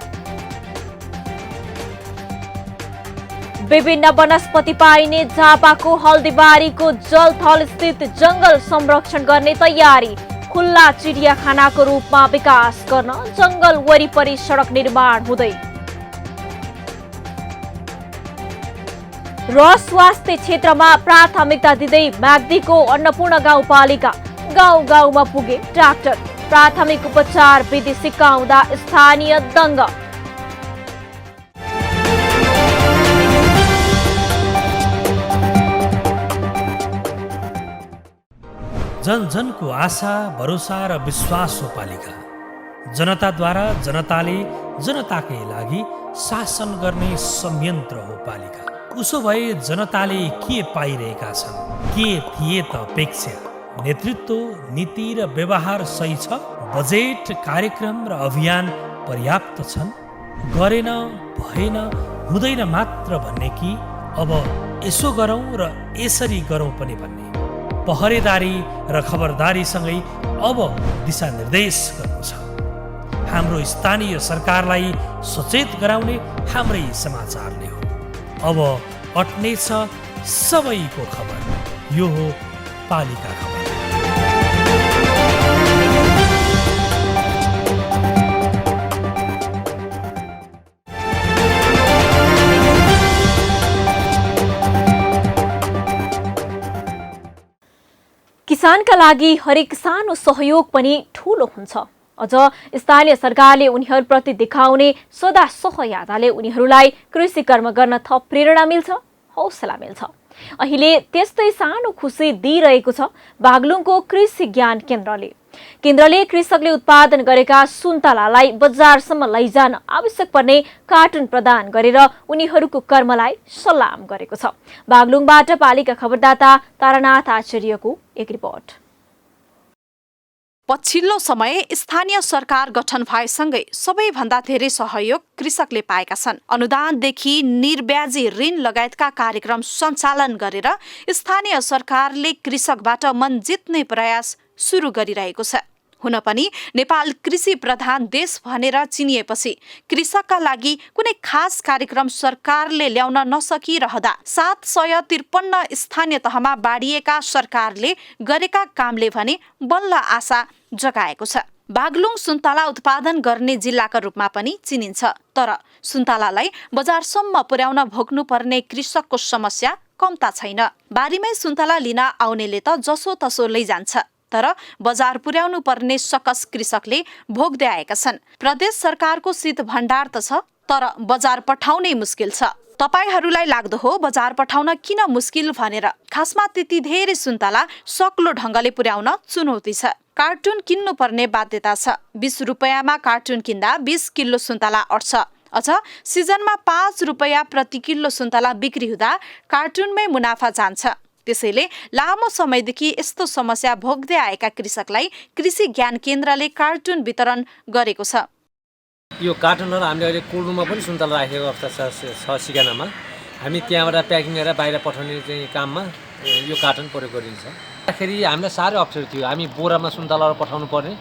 विभिन्न वनस्पति पाइने झापाको हल्दीबारीको जलथल स्थित जंगल संरक्षण गर्ने तयारी। खुल्ला चिडियाखानाको रूपमा विकास गर्न जंगल वरिपरि सडक निर्माण हुँदै। र स्वास्थ्य क्षेत्रमा प्राथमिकता दिँदै म्याग्दीको अन्नपूर्ण गाउँपालिका। गाउँमा पुगे डाक्टर। प्राथमिक उपचार विधि सिकाउँदा स्थानीय दङ्ग।
जनजनको आशा भरोसा र विश्वास हो पालिका। जनताद्वारा जनताले जनताकै लागि शासन गर्ने संयन्त्र हो पालिका। उसो भए जनताले के पाइरहेका छन्, के थिए त अपेक्षा? नेतृत्व, नीति र व्यवहार सही छ? बजेट, कार्यक्रम र अभियान पर्याप्त छन्? गरेन, भएन, हुँदैन मात्र भन्ने कि अब यसो गरौँ र यसरी गरौँ पनि भन्ने? पहरेदारी र खबरदारीसँगै अब दिशानिर्देश गर्नु छ। हाम्रो स्थानीय सरकारलाई सचेत गराउने हाम्रै समाचारले हो। अब अट्नेछ सबैको खबर, यो हो पालिका खबर।
किसानका लागि हरेक सानो सहयोग पनि ठूलो हुन्छ। अझ स्थानीय सरकारले उनीहरूप्रति देखाउने सदा सहयादाले उनीहरूलाई कृषि कर्म गर्न थप प्रेरणा मिल्छ, हौसला मिल्छ। अहिले त्यस्तै सानो खुसी दिइरहेको छ बागलुङको कृषि ज्ञान केन्द्रले। केन्द्रले कृषकले उत्पादन गरेका सुन्तलालाई बजारसम्म लैजान आवश्यक पर्ने कार्टुन प्रदान गरेर उनीहरूको कर्मलाई सलाम गरेको छ। बागलुङबाट पालिका खबरदाता तारानाथ आचार्यको एक रिपोर्ट।
पछिल्लो समय स्थानीय सरकार गठन भएसँगै सबैभन्दा धेरै सहयोग कृषकले पाएका छन्। अनुदानदेखि निर्ब्याजी ऋण लगायतका कार्यक्रम सञ्चालन गरेर स्थानीय सरकारले कृषकबाट मन जित्ने प्रयास सुरु गरिरहेको छ। हुन पनि नेपाल कृषि प्रधान देश भनेर चिनिएपछि कृषकका लागि कुनै खास कार्यक्रम सरकारले ल्याउन नसकिरहँदा 753 स्थानीय तहमा बाँडिएका सरकारले गरेका कामले भने बल्ल आशा जगाएको छ। बागलुङ सुन्तला उत्पादन गर्ने जिल्लाका रूपमा पनि चिनिन्छ, तर सुन्तलालाई बजारसम्म पुर्याउन भोग्नुपर्ने कृषकको समस्या कम्ता छैन। बारीमै सुन्तला लिन आउनेले त जसो तसो लैजान्छ, तर बजार पुर्याउनु पर्ने सकस कृषकले भोग्दै आएका छन्। प्रदेश सरकारको शीत भण्डार त छ, तर बजार पठाउनै मुस्किल छ। तपाईहरूलाई लाग्दो हो बजार पठाउन किन मुस्किल भनेर? खासमा त्यति धेरै सुन्तला सक्लो ढङ्गले पुर्याउन चुनौती छ। कार्टुन किन्नु पर्ने बाध्यता छ। 20 रुपैयाँमा कार्टुन किन्दा 20 किलो सुन्तला अट्छ। अझ सिजनमा 5 रुपैयाँ प्रति किलो सुन्तला बिक्री हुँदा कार्टुनमै मुनाफा जान्छ। त्यसैले लामो समयदेखि यस्तो समस्या भोग्दै आएका कृषकलाई कृषि ज्ञान केन्द्रले कार्टुन वितरण गरेको छ।
यो कार्टुनहरू हामीले अहिले कोल्ड रुममा पनि सुन्तला राखेको अवस्था छ सिगानामा। हामी त्यहाँबाट प्याकिङ गरेर बाहिर पठाउने चाहिँ काममा यो कार्टुन प्रयोग गरिन्छ। खेरि हामीलाई साह्रै अप्ठ्यारो थियो। हामी बोरामा सुन्तलाहरू पठाउनु पर्ने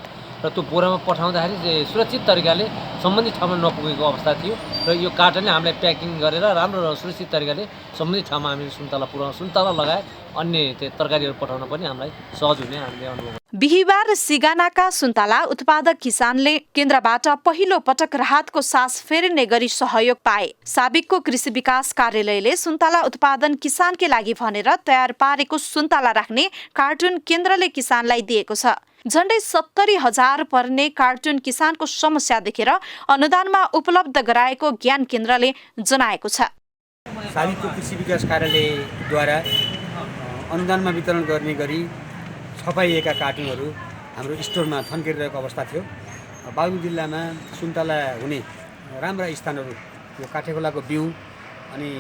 र त्यो बोरामा पठाउँदाखेरि चाहिँ सुरक्षित तरिकाले सम्बन्धित ठाउँमा नपुगेको अवस्था थियो र यो कार्टनले हामीलाई प्याकिङ गरेर राम्रो सुरक्षित तरिकाले सम्बन्धित ठाउँमा हामीले सुन्तला पुर्याउन, सुन्तला लगायत अन्य तरकारीहरू पठाउन पनि हामीलाई सहज हुने हामीले अनुभव।
बिहिबार सिगानाका सुन्तला उत्पादक किसानले केन्द्रबाट पहिलो पटक राहतको सास फेर्ने गरी सहयोग पाए। साबिकको कृषि विकास कार्यालयले सुन्तला उत्पादन किसानकै लागि भनेर तयार पारेको सुन्तला राख्ने कार्टुन केन्द्रले किसानलाई दिएको छ। झण्डै 70,000 पर्ने कार्टुन किसानको समस्या देखेर अनुदानमा उपलब्ध गराएको ज्ञान केन्द्रले जनाएको छ।
साबिकको कृषि विकास कार्यालयद्वारा अनुदानमा वितरण गर्ने गरी छपाइएका कार्टुनहरू हाम्रो स्टोरमा थन्किरहेको अवस्था थियो। बागलुङ जिल्लामा सुन्तला हुने राम्रा स्थानहरू यो काठेखोलाको बिउ अनि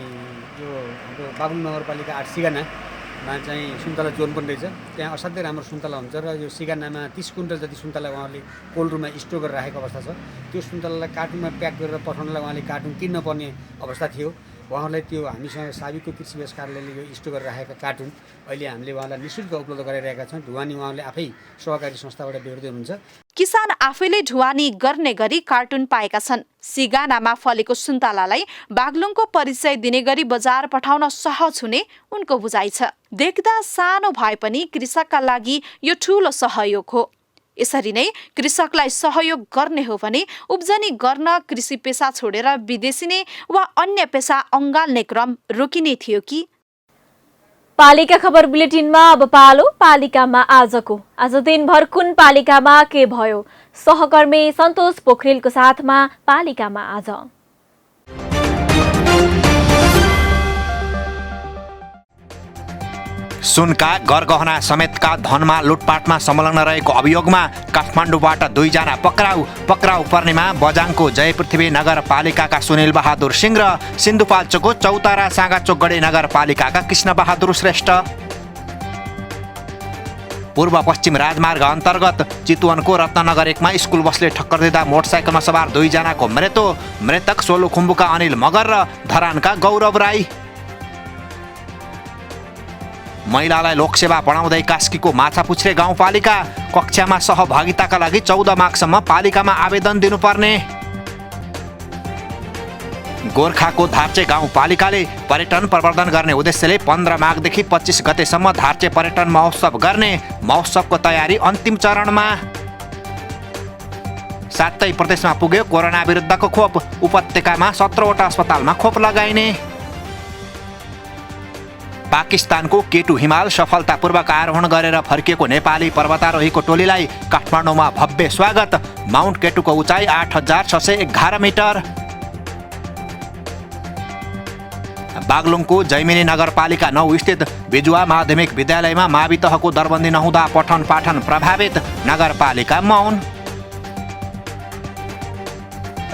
यो हाम्रो बागलुङ नगरपालिका 8 सिगानामा चाहिँ सुन्तला जोन पनि रहेछ। त्यहाँ असाध्यै राम्रो सुन्तला हुन्छ र यो सिगानामा 30 कुइन्टल जति सुन्तला उहाँहरूले कोल्ड रुममा स्टोर गरेर राखेको अवस्था छ। त्यो सुन्तलालाई कार्टुनमा प्याक गरेर पठाउनलाई उहाँले कार्टुन किन्न पर्ने अवस्था थियो। उहाँहरूलाई त्यो हामीसँग साबिकको कृषि विकास कार्यालयले यो स्टोर गरेर राखेका कार्टुन अहिले हामीले उहाँलाई निःशुल्क उपलब्ध गराइरहेका छौँ। ढुवानी उहाँले आफै सहकारी संस्थाबाट बेहोर्दै हुनुहुन्छ।
किसान आफैले ढुवानी गर्ने गरी कार्टुन पाएका छन्। सिगानामा फलेको सुन्तलालाई बागलुङको परिचय दिने गरी बजार पठाउन सहज हुने उनको बुझाइ छ। देख्दा सानो भए पनि कृषकका लागि यो ठूलो सहयोग हो। यसरी नै कृषकलाई सहयोग गर्ने हो भने उब्जनी गर्न कृषि पेसा छोडेर विदेशिने वा अन्य पेसा अँगाल्ने क्रम रोकिने थियो कि?
पालिका खबर बुलेटिनमा अब पालो पालिकामा आजको। आज दिनभर कुन पालिकामा के भयो? सहकर्मी सन्तोष पोखरेलको साथमा पालिकामा आज।
सुनका गरगहना समेतका धनमा लुटपाटमा संलग्न रहेको अभियोगमा काठमाडौँबाट 2 जना पक्राउ पर्नेमा बझाङको जय पृथ्वी नगरपालिकाका सुनिल बहादुर सिंह र सिन्धुपाल्चोकको चौतारा साँगाचोक गढी नगरपालिकाका कृष्ण बहादुर श्रेष्ठ। पूर्व पश्चिम राजमार्ग अन्तर्गत चितवनको रत्ननगर 1 मा स्कुल बसले ठक्कर दिँदा मोटरसाइकलमा सवार 2 जनाको मृतक सोलुखुम्बुका अनिल मगर र धरानका गौरव राई। महिलालाई लोकसेवा बढाउँदै कास्कीको माछापुच्छ्रे गाउँपालिका कक्षामा सहभागिताका लागि 14 माघसम्म पालिकामा आवेदन दिनुपर्ने। गोर्खाको धार्चे गाउँपालिकाले पर्यटन प्रवर्धन गर्ने उद्देश्यले 15 माघदेखि 25 गतेसम्म धार्चे पर्यटन महोत्सव गर्ने। महोत्सवको तयारी अन्तिम चरणमा। 7 प्रदेशमा पुग्यो कोरोना विरुद्धको खोप। उपत्यकामा 17वटा अस्पतालमा खोप लगाइने। पाकिस्तानको केटु हिमाल सफलतापूर्वक आरोहण गरेर फर्किएको नेपाली पर्वतारोहीको टोलीलाई काठमाडौँमा भव्य स्वागत। माउन्ट केटुको उचाइ 8611 मिटर। बागलुङको जैमिनी नगरपालिका 9 स्थित बिजुवा माध्यमिक विद्यालयमा मावि तहको दरबन्दी नहुँदा पठन पाठन प्रभावित, नगरपालिका मौन।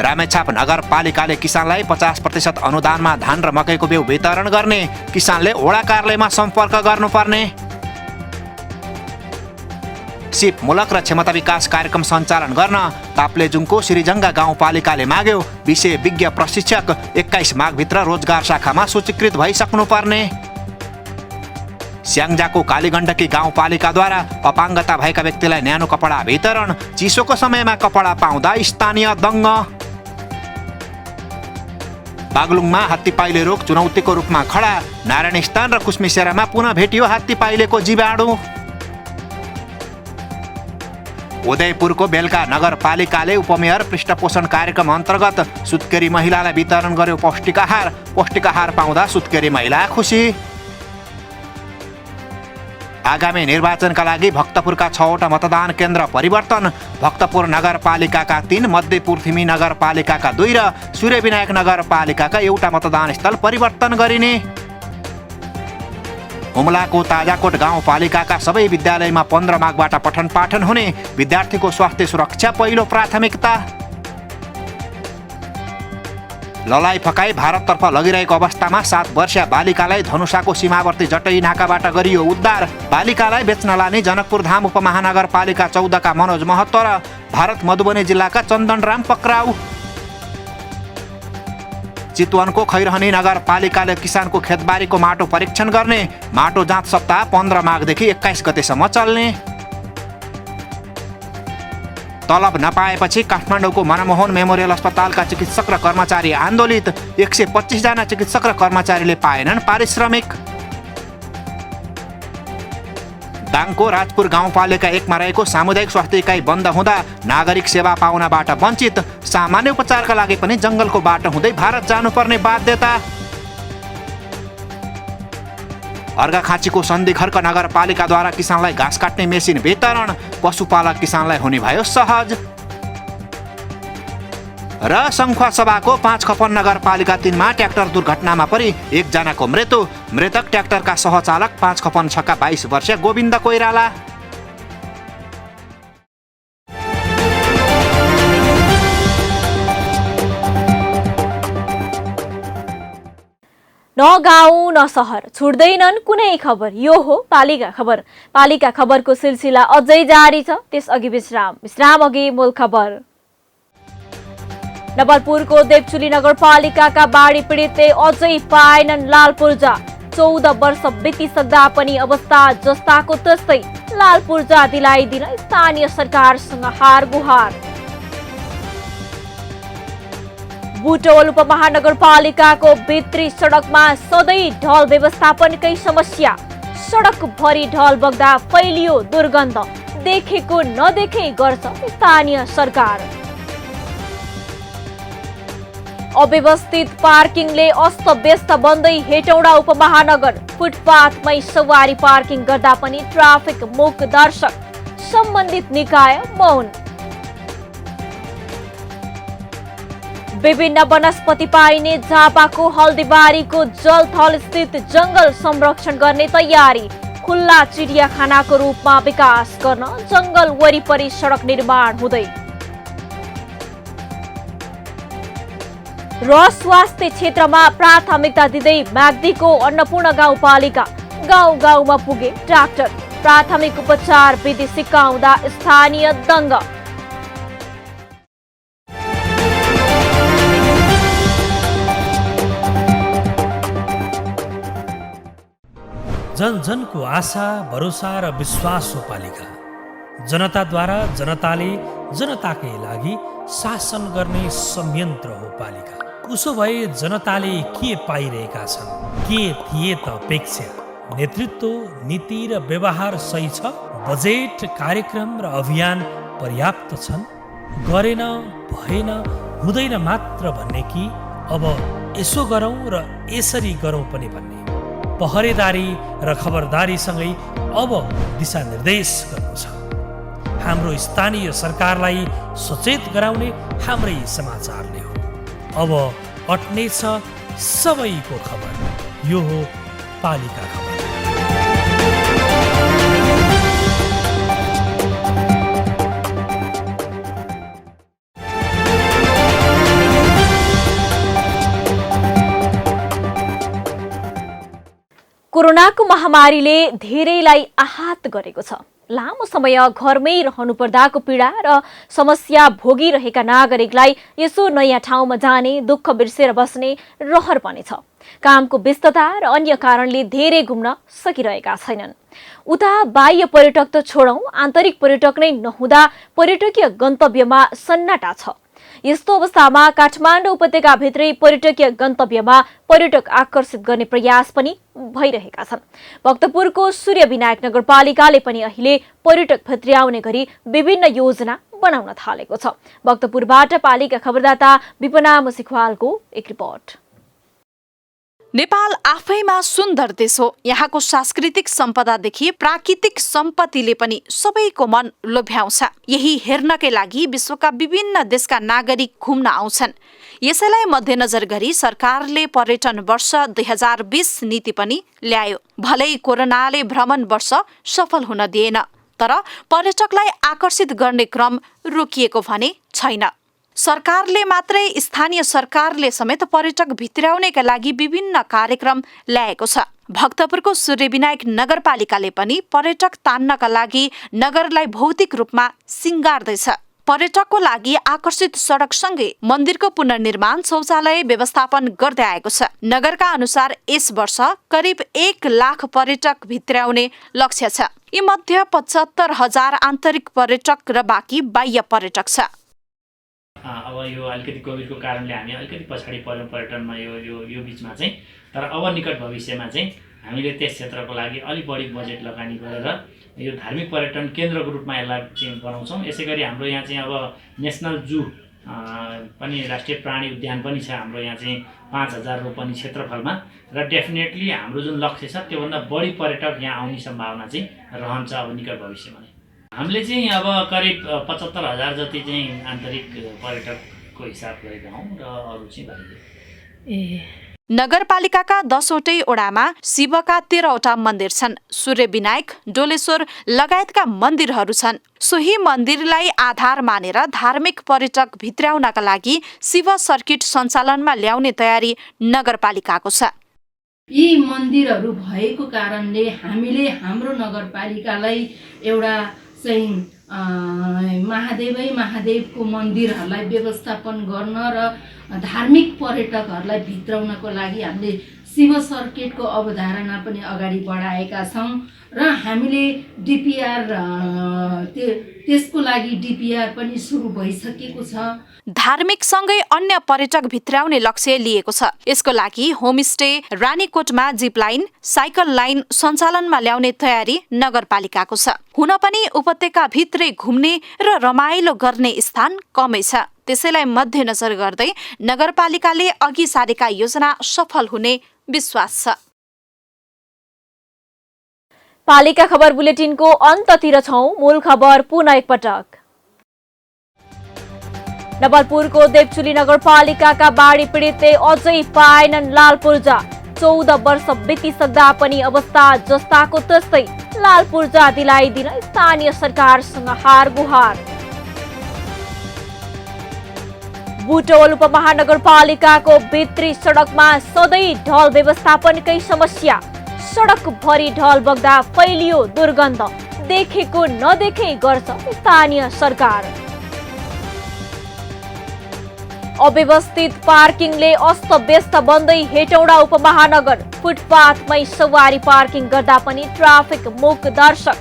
रामेछाप नगरपालिकाले किसानलाई 50% अनुदानमा धान र मकैको बिउ वितरण गर्ने, किसानले वडा कार्यालयमा सम्पर्क गर्नुपर्ने। सिप मूलक र क्षमता विकास कार्यक्रम सञ्चालन गर्न ताप्लेजुङको श्रीजङ्गा गाउँपालिकाले माग्यो। विषय विज्ञ प्रशिक्षक 21 माघभित्र रोजगार शाखामा सूचीकृत भइसक्नुपर्ने। स्याङ्जाको कालीगण्डकी गाउँपालिकाद्वारा अपाङ्गता भएका व्यक्तिलाई न्यानो कपडा वितरण, चिसोको समयमा कपडा पाउँदा स्थानीय दङ्ग। बागलुङमा हात्तीपाइले रोग चुनौतीको रूपमा खडा, नारायणस्थान र कुस्मिसेरामा पुनः भेटियो हात्तीपाइलेको जीवाणु। उदयपुरको बेलका नगरपालिकाले उपमेयर पृष्ठपोषण कार्यक्रम अन्तर्गत सुत्केरी महिलालाई वितरण गर्यो पौष्टिक आहार। पौष्टिक आहार पाउँदा सुत्केरी महिला खुसी। आगामी निर्वाचनका लागि भक्तपुरका 6वटा मतदान केन्द्र परिवर्तन। भक्तपुर नगरपालिकाका 3, मध्यपूर्थिमी नगरपालिकाका 2 र सूर्यविनायक नगरपालिकाका 1 मतदान स्थल परिवर्तन गरिने। हुम्लाको ताजाकोट गाउँपालिकाका सबै विद्यालयमा 15 माघबाट पठन पाठन हुने, विद्यार्थीको स्वास्थ्य सुरक्षा पहिलो प्राथमिकता। ललाई फकाई भारततर्फ लगिरहेको अवस्थामा 7 वर्षीय बालिकालाई धनुषाको सीमावर्ती जटै नाकाबाट गरियो उद्धार। बालिकालाई बेच्न लाने जनकपुर धाम उपमहानगरपालिका 14 का मनोज महतो र भारत मधुबनी जिल्लाका चन्दनराम पक्राउ। चितवनको खैरहनी नगरपालिकाले किसानको खेतबारीको माटो परीक्षण गर्ने, माटो जाँच सप्ताह 15 माघदेखि 21 गतेसम्म चल्ने। तलब नपाएपछि काठमाडौँको मनमोहन मेमोरियल अस्पतालका चिकित्सक र कर्मचारी आन्दोलित। 125 जना चिकित्सक र कर्मचारीले पाएनन् पारिश्रमिक। दाङको राजपुर गाउँपालिका 1 मा रहेको सामुदायिक स्वास्थ्य इकाइ बन्द हुँदा नागरिक सेवा पाउनबाट वञ्चित। सामान्य उपचारका लागि पनि जङ्गलको बाटो हुँदै भारत जानुपर्ने बाध्यता। अर्घाखाँचीको सन्धिखर्क नगरपालिकाद्वारा किसानलाई घाँस काट्ने मेसिन वितरण, पशुपालक किसानलाई हुने भयो सहज। र सङ्खुवासभाको 5 खपन नगरपालिका 3 मा ट्र्याक्टर दुर्घटनामा परि 1 जनाको मृत्यु। मृतक ट्र्याक्टरका सहचालक 5 खपन 6 का 22 वर्षीय गोविन्द कोइराला।
न गाउँ न सहर छुट्दैनन् कुनै खबर। यो हो पालिका खबर। पालिका खबरको सिलसिला अझै जारी छ, त्यसअघि विश्राम अघि मूल खबर। नवलपुरको देवचुली नगरपालिकाका बाढी पीडितले अझै पाएनन् लाल पूर्जा। 14 वर्ष बितिसक्दा पनि अवस्था जस्ताको तस्तै। लाल पूर्जा दिलाइदिन स्थानीय सरकारसँग हार गुहार। बुटवल उपमहानगरपालिकाको भित्री सडकमा सधैँ ढल व्यवस्थापनकै समस्या। सडक भरि ढल बग्दा फैलियो दुर्गन्ध। देखेको नदेखे गर्छ स्थानीय सरकार। अव्यवस्थित पार्किङले अस्तव्यस्त बन्दै हेटौडा उपमहानगर। फुटपाथमै सवारी पार्किङ गर्दा पनि ट्राफिक मूक दर्शक। सम्बन्धित निकाय मौन। विभिन्न वनस्पति पाइने झापाको हल्दीबारीको जलथल स्थित जंगल संरक्षण गर्ने तयारी। खुल्ला चिडियाखानाको रूपमा विकास गर्न जंगल वरिपरि सडक निर्माण हुँदै। र स्वास्थ्य क्षेत्रमा प्राथमिकता दिँदै म्याग्दीको अन्नपूर्ण गाउँपालिका। गाउँ गाउँमा पुगे डाक्टर। प्राथमिक उपचार विधि सिकाउँदा स्थानीय दङ्ग।
जन जनको आशा, भरोसा र विश्वास हो पालिका। जनताद्वारा जनताले जनताकै लागि शासन गर्ने संयन्त्र हो पालिका। उसो भए जनताले के पाइरहेका छन्? के थिए त अपेक्षा? नेतृत्व, नीति र व्यवहार सही छ? बजेट, कार्यक्रम र अभियान पर्याप्त छन्? गरेन, भएन, हुँदैन मात्र भन्ने कि अब यसो गरौँ र यसरी गरौँ पनि भन्ने? पहरेदारी र खबरदारीसँगै अब दिशानिर्देश गर्नु छ। हाम्रो स्थानीय सरकारलाई सचेत गराउने हाम्रै समाचारले हो। अब अट्नेछ सबैको खबर। यो हो पालिका खबर।
कोरोनाको महामारीले धेरैलाई आहत गरेको छ। लामो समय घरमै रहनु पर्दाको पीडा र समस्या भोगिरहेका नागरिकलाई यसो नयाँ ठाउँमा जाने, दुःख बिर्सेर बस्ने रहर पनि छ। कामको व्यस्तता र अन्य कारणले धेरै घुम्न सकिरहेका छैनन्। उता बाह्य पर्यटक त छोडौं, आन्तरिक पर्यटक नै नहुँदा पर्यटकीय गन्तव्यमा सन्नाटा छ। यस्तो अवस्थामा काठमाडौँ उपत्यकाभित्रै पर्यटकीय गन्तव्यमा पर्यटक आकर्षित गर्ने प्रयास पनि भइरहेका छन्। भक्तपुरको सूर्यविनायक नगरपालिकाले पनि अहिले पर्यटक भित्र्याउने गरी विभिन्न योजना बनाउन थालेको छ। भक्तपुरबाट पालिका खबरदाता विपना मुसिखवालको एक रिपोर्ट।
नेपाल आफैमा सुन्दर देश हो। यहाँको सांस्कृतिक सम्पदादेखि प्राकृतिक सम्पत्तिले पनि सबैको मन लोभ्याउँछ। यही हेर्नकै लागि विश्वका विभिन्न देशका नागरिक घुम्न आउँछन्। यसैलाई मध्यनजर गरी सरकारले पर्यटन वर्ष 2020 नीति पनि ल्यायो। भलै कोरोनाले भ्रमण वर्ष सफल हुन दिएन, तर पर्यटकलाई आकर्षित गर्ने क्रम रोकिएको भने छैन। सरकारले मात्रै स्थानीय सरकारले समेत पर्यटक भित्र्याउनेका लागि विभिन्न कार्यक्रम ल्याएको छ। भक्तपुरको सूर्यविनायक नगरपालिकाले पनि पर्यटक तान्नका लागि नगरलाई भौतिक रूपमा सिंगार्दैछ। पर्यटकको लागि आकर्षित सडकसँगै मन्दिरको पुनर्निर्माण, शौचालय व्यवस्थापन गर्दै आएको छ। नगरका अनुसार यस वर्ष करिब 1 लाख पर्यटक भित्र्याउने लक्ष्य छ। यी मध्ये 75,000 आन्तरिक पर्यटक र बाँकी बाह्य पर्यटक छ।
अब यो अलिकति कोभिडको कारणले हामी अलिकति पछाडि पर्यौँ पर्यटनमा यो बिचमा चाहिँ, तर अब निकट भविष्यमा चाहिँ हामीले त्यस क्षेत्रको लागि अलिक बढी बजेट लगानी गरेर यो धार्मिक पर्यटन केन्द्रको रूपमा यसलाई चाहिँ बनाउँछौँ। यसै गरी हाम्रो यहाँ चाहिँ अब नेसनल जू पनि, राष्ट्रिय प्राणी उद्यान पनि छ हाम्रो यहाँ चाहिँ 5,000 रोपनी क्षेत्रफलमा, र डेफिनेटली हाम्रो जुन लक्ष्य छ त्योभन्दा बढी पर्यटक यहाँ आउने सम्भावना चाहिँ रहन्छ अब निकट भविष्यमा। हामीले चाहिँ अब करिब 75,000 जति चाहिँ आन्तरिक पर्यटकको हिसाब गरेका हौँ र अरू चाहिँ बाहिर।
नगरपालिकाका 10वटै ओडामा शिवका 13वटा मन्दिर छन्। सूर्यविनायक, डोलेश्वर लगायतका मन्दिरहरू छन्। सोही मन्दिरलाई आधार मानेर धार्मिक पर्यटक भित्र्याउनका लागि शिव सर्किट सञ्चालनमा ल्याउने तयारी नगरपालिकाको छ।
यी मन्दिरहरू भएको कारणले हामीले हाम्रो नगरपालिकालाई एउटा चाहिँ महादेवको मन्दिरहरूलाई व्यवस्थापन गर्न र धार्मिक पर्यटकहरूलाई भित्राउनको लागि हामीले शिव सर्किटको अवधारणा पनि अगाडि बढाएका छौँ र हामीले डिपिआर त्यसको लागि डिपिआर पनि सुरु भइसकेको छ।
धार्मिक सँगै अन्य पर्यटक भित्र्याउने लक्ष्य लिएको छ। यसको लागि होमस्टे, रानीकोटमा जिप लाइन, साइकल लाइन सञ्चालनमा ल्याउने तयारी नगरपालिकाको छ। हुन पनि उपत्यका भित्रै घुम्ने र रमाइलो गर्ने स्थान कमै छ। त्यसैलाई मध्यनजर गर्दै नगरपालिकाले अघि सारेका योजना सफल हुने विश्वास छ।
पालिका खबर बुलेटिनको अन्ततिर छौं। मूल खबर पुनः एकपटक। नवलपुरको देवचुली नगरपालिकाका बाढी पीडितले अझै पाएनन् लाल पूर्जा। 14 वर्ष बितिसक्दा पनि अवस्था जस्ताको तस्तै। लाल पूर्जा दिलाइदिन स्थानीय सरकारसँग हारगुहार। बुटवल उपमहानगरपालिकाको भित्री सडकमा सधैँ ढल व्यवस्थापनकै समस्या। सडक भरि ढल बग्दा फैलियो दुर्गन्ध। देखेको नदेखे गर्छ स्थानीय सरकार। अव्यवस्थित पार्किङले अस्तव्यस्त बन्दै हेटौडा उपमहानगर। फुटपाथमै सवारी पार्किङ गर्दा पनि ट्राफिक मूक दर्शक।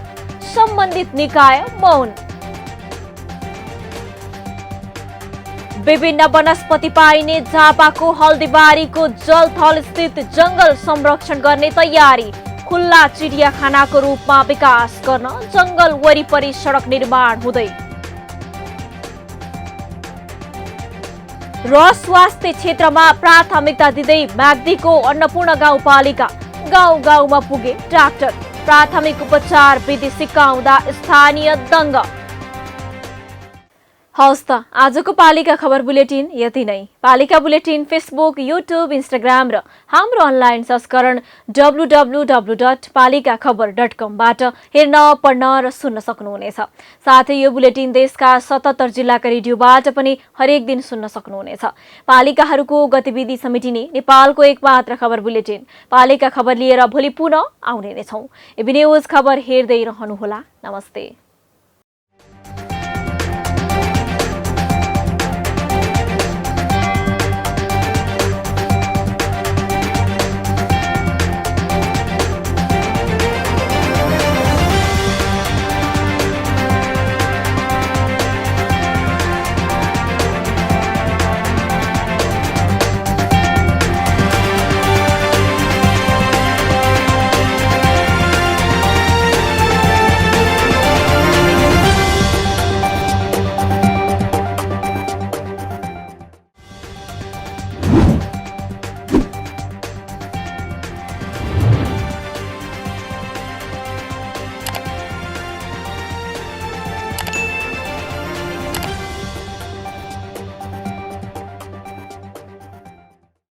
सम्बन्धित निकाय मौन। विभिन्न वनस्पति पाइने झापाको हल्दीबारीको जलथल स्थित जंगल संरक्षण गर्ने तयारी। खुल्ला चिडियाखानाको रूपमा विकास गर्न जंगल वरिपरि सडक निर्माण हुँदै। र स्वास्थ्य क्षेत्रमा प्राथमिकता दिँदै म्याग्दीको अन्नपूर्ण गाउँपालिका। गाउँ गाउँमा पुगे डाक्टर, प्राथमिक उपचार विधि सिकाउँदा स्थानीय दङ्ग। हवस् त आजको पालिका खबर बुलेटिन यति नै। पालिका बुलेटिन फेसबुक, युट्युब, इन्स्टाग्राम र हाम्रो अनलाइन संस्करण www.palikaKhabar.com बाट हेर्न, पढ्न र सुन्न सक्नुहुनेछ। साथै यो बुलेटिन देशका 77 जिल्लाका रेडियोबाट पनि हरेक दिन सुन्न सक्नुहुनेछ। पालिकाहरूको गतिविधि समेटिने नेपालको एकमात्र खबर बुलेटिन पालिका खबर लिएर भोलि पुनः आउने नै छौं। एबी न्यूज खबर हेर्दै रहनुहोला। नमस्ते।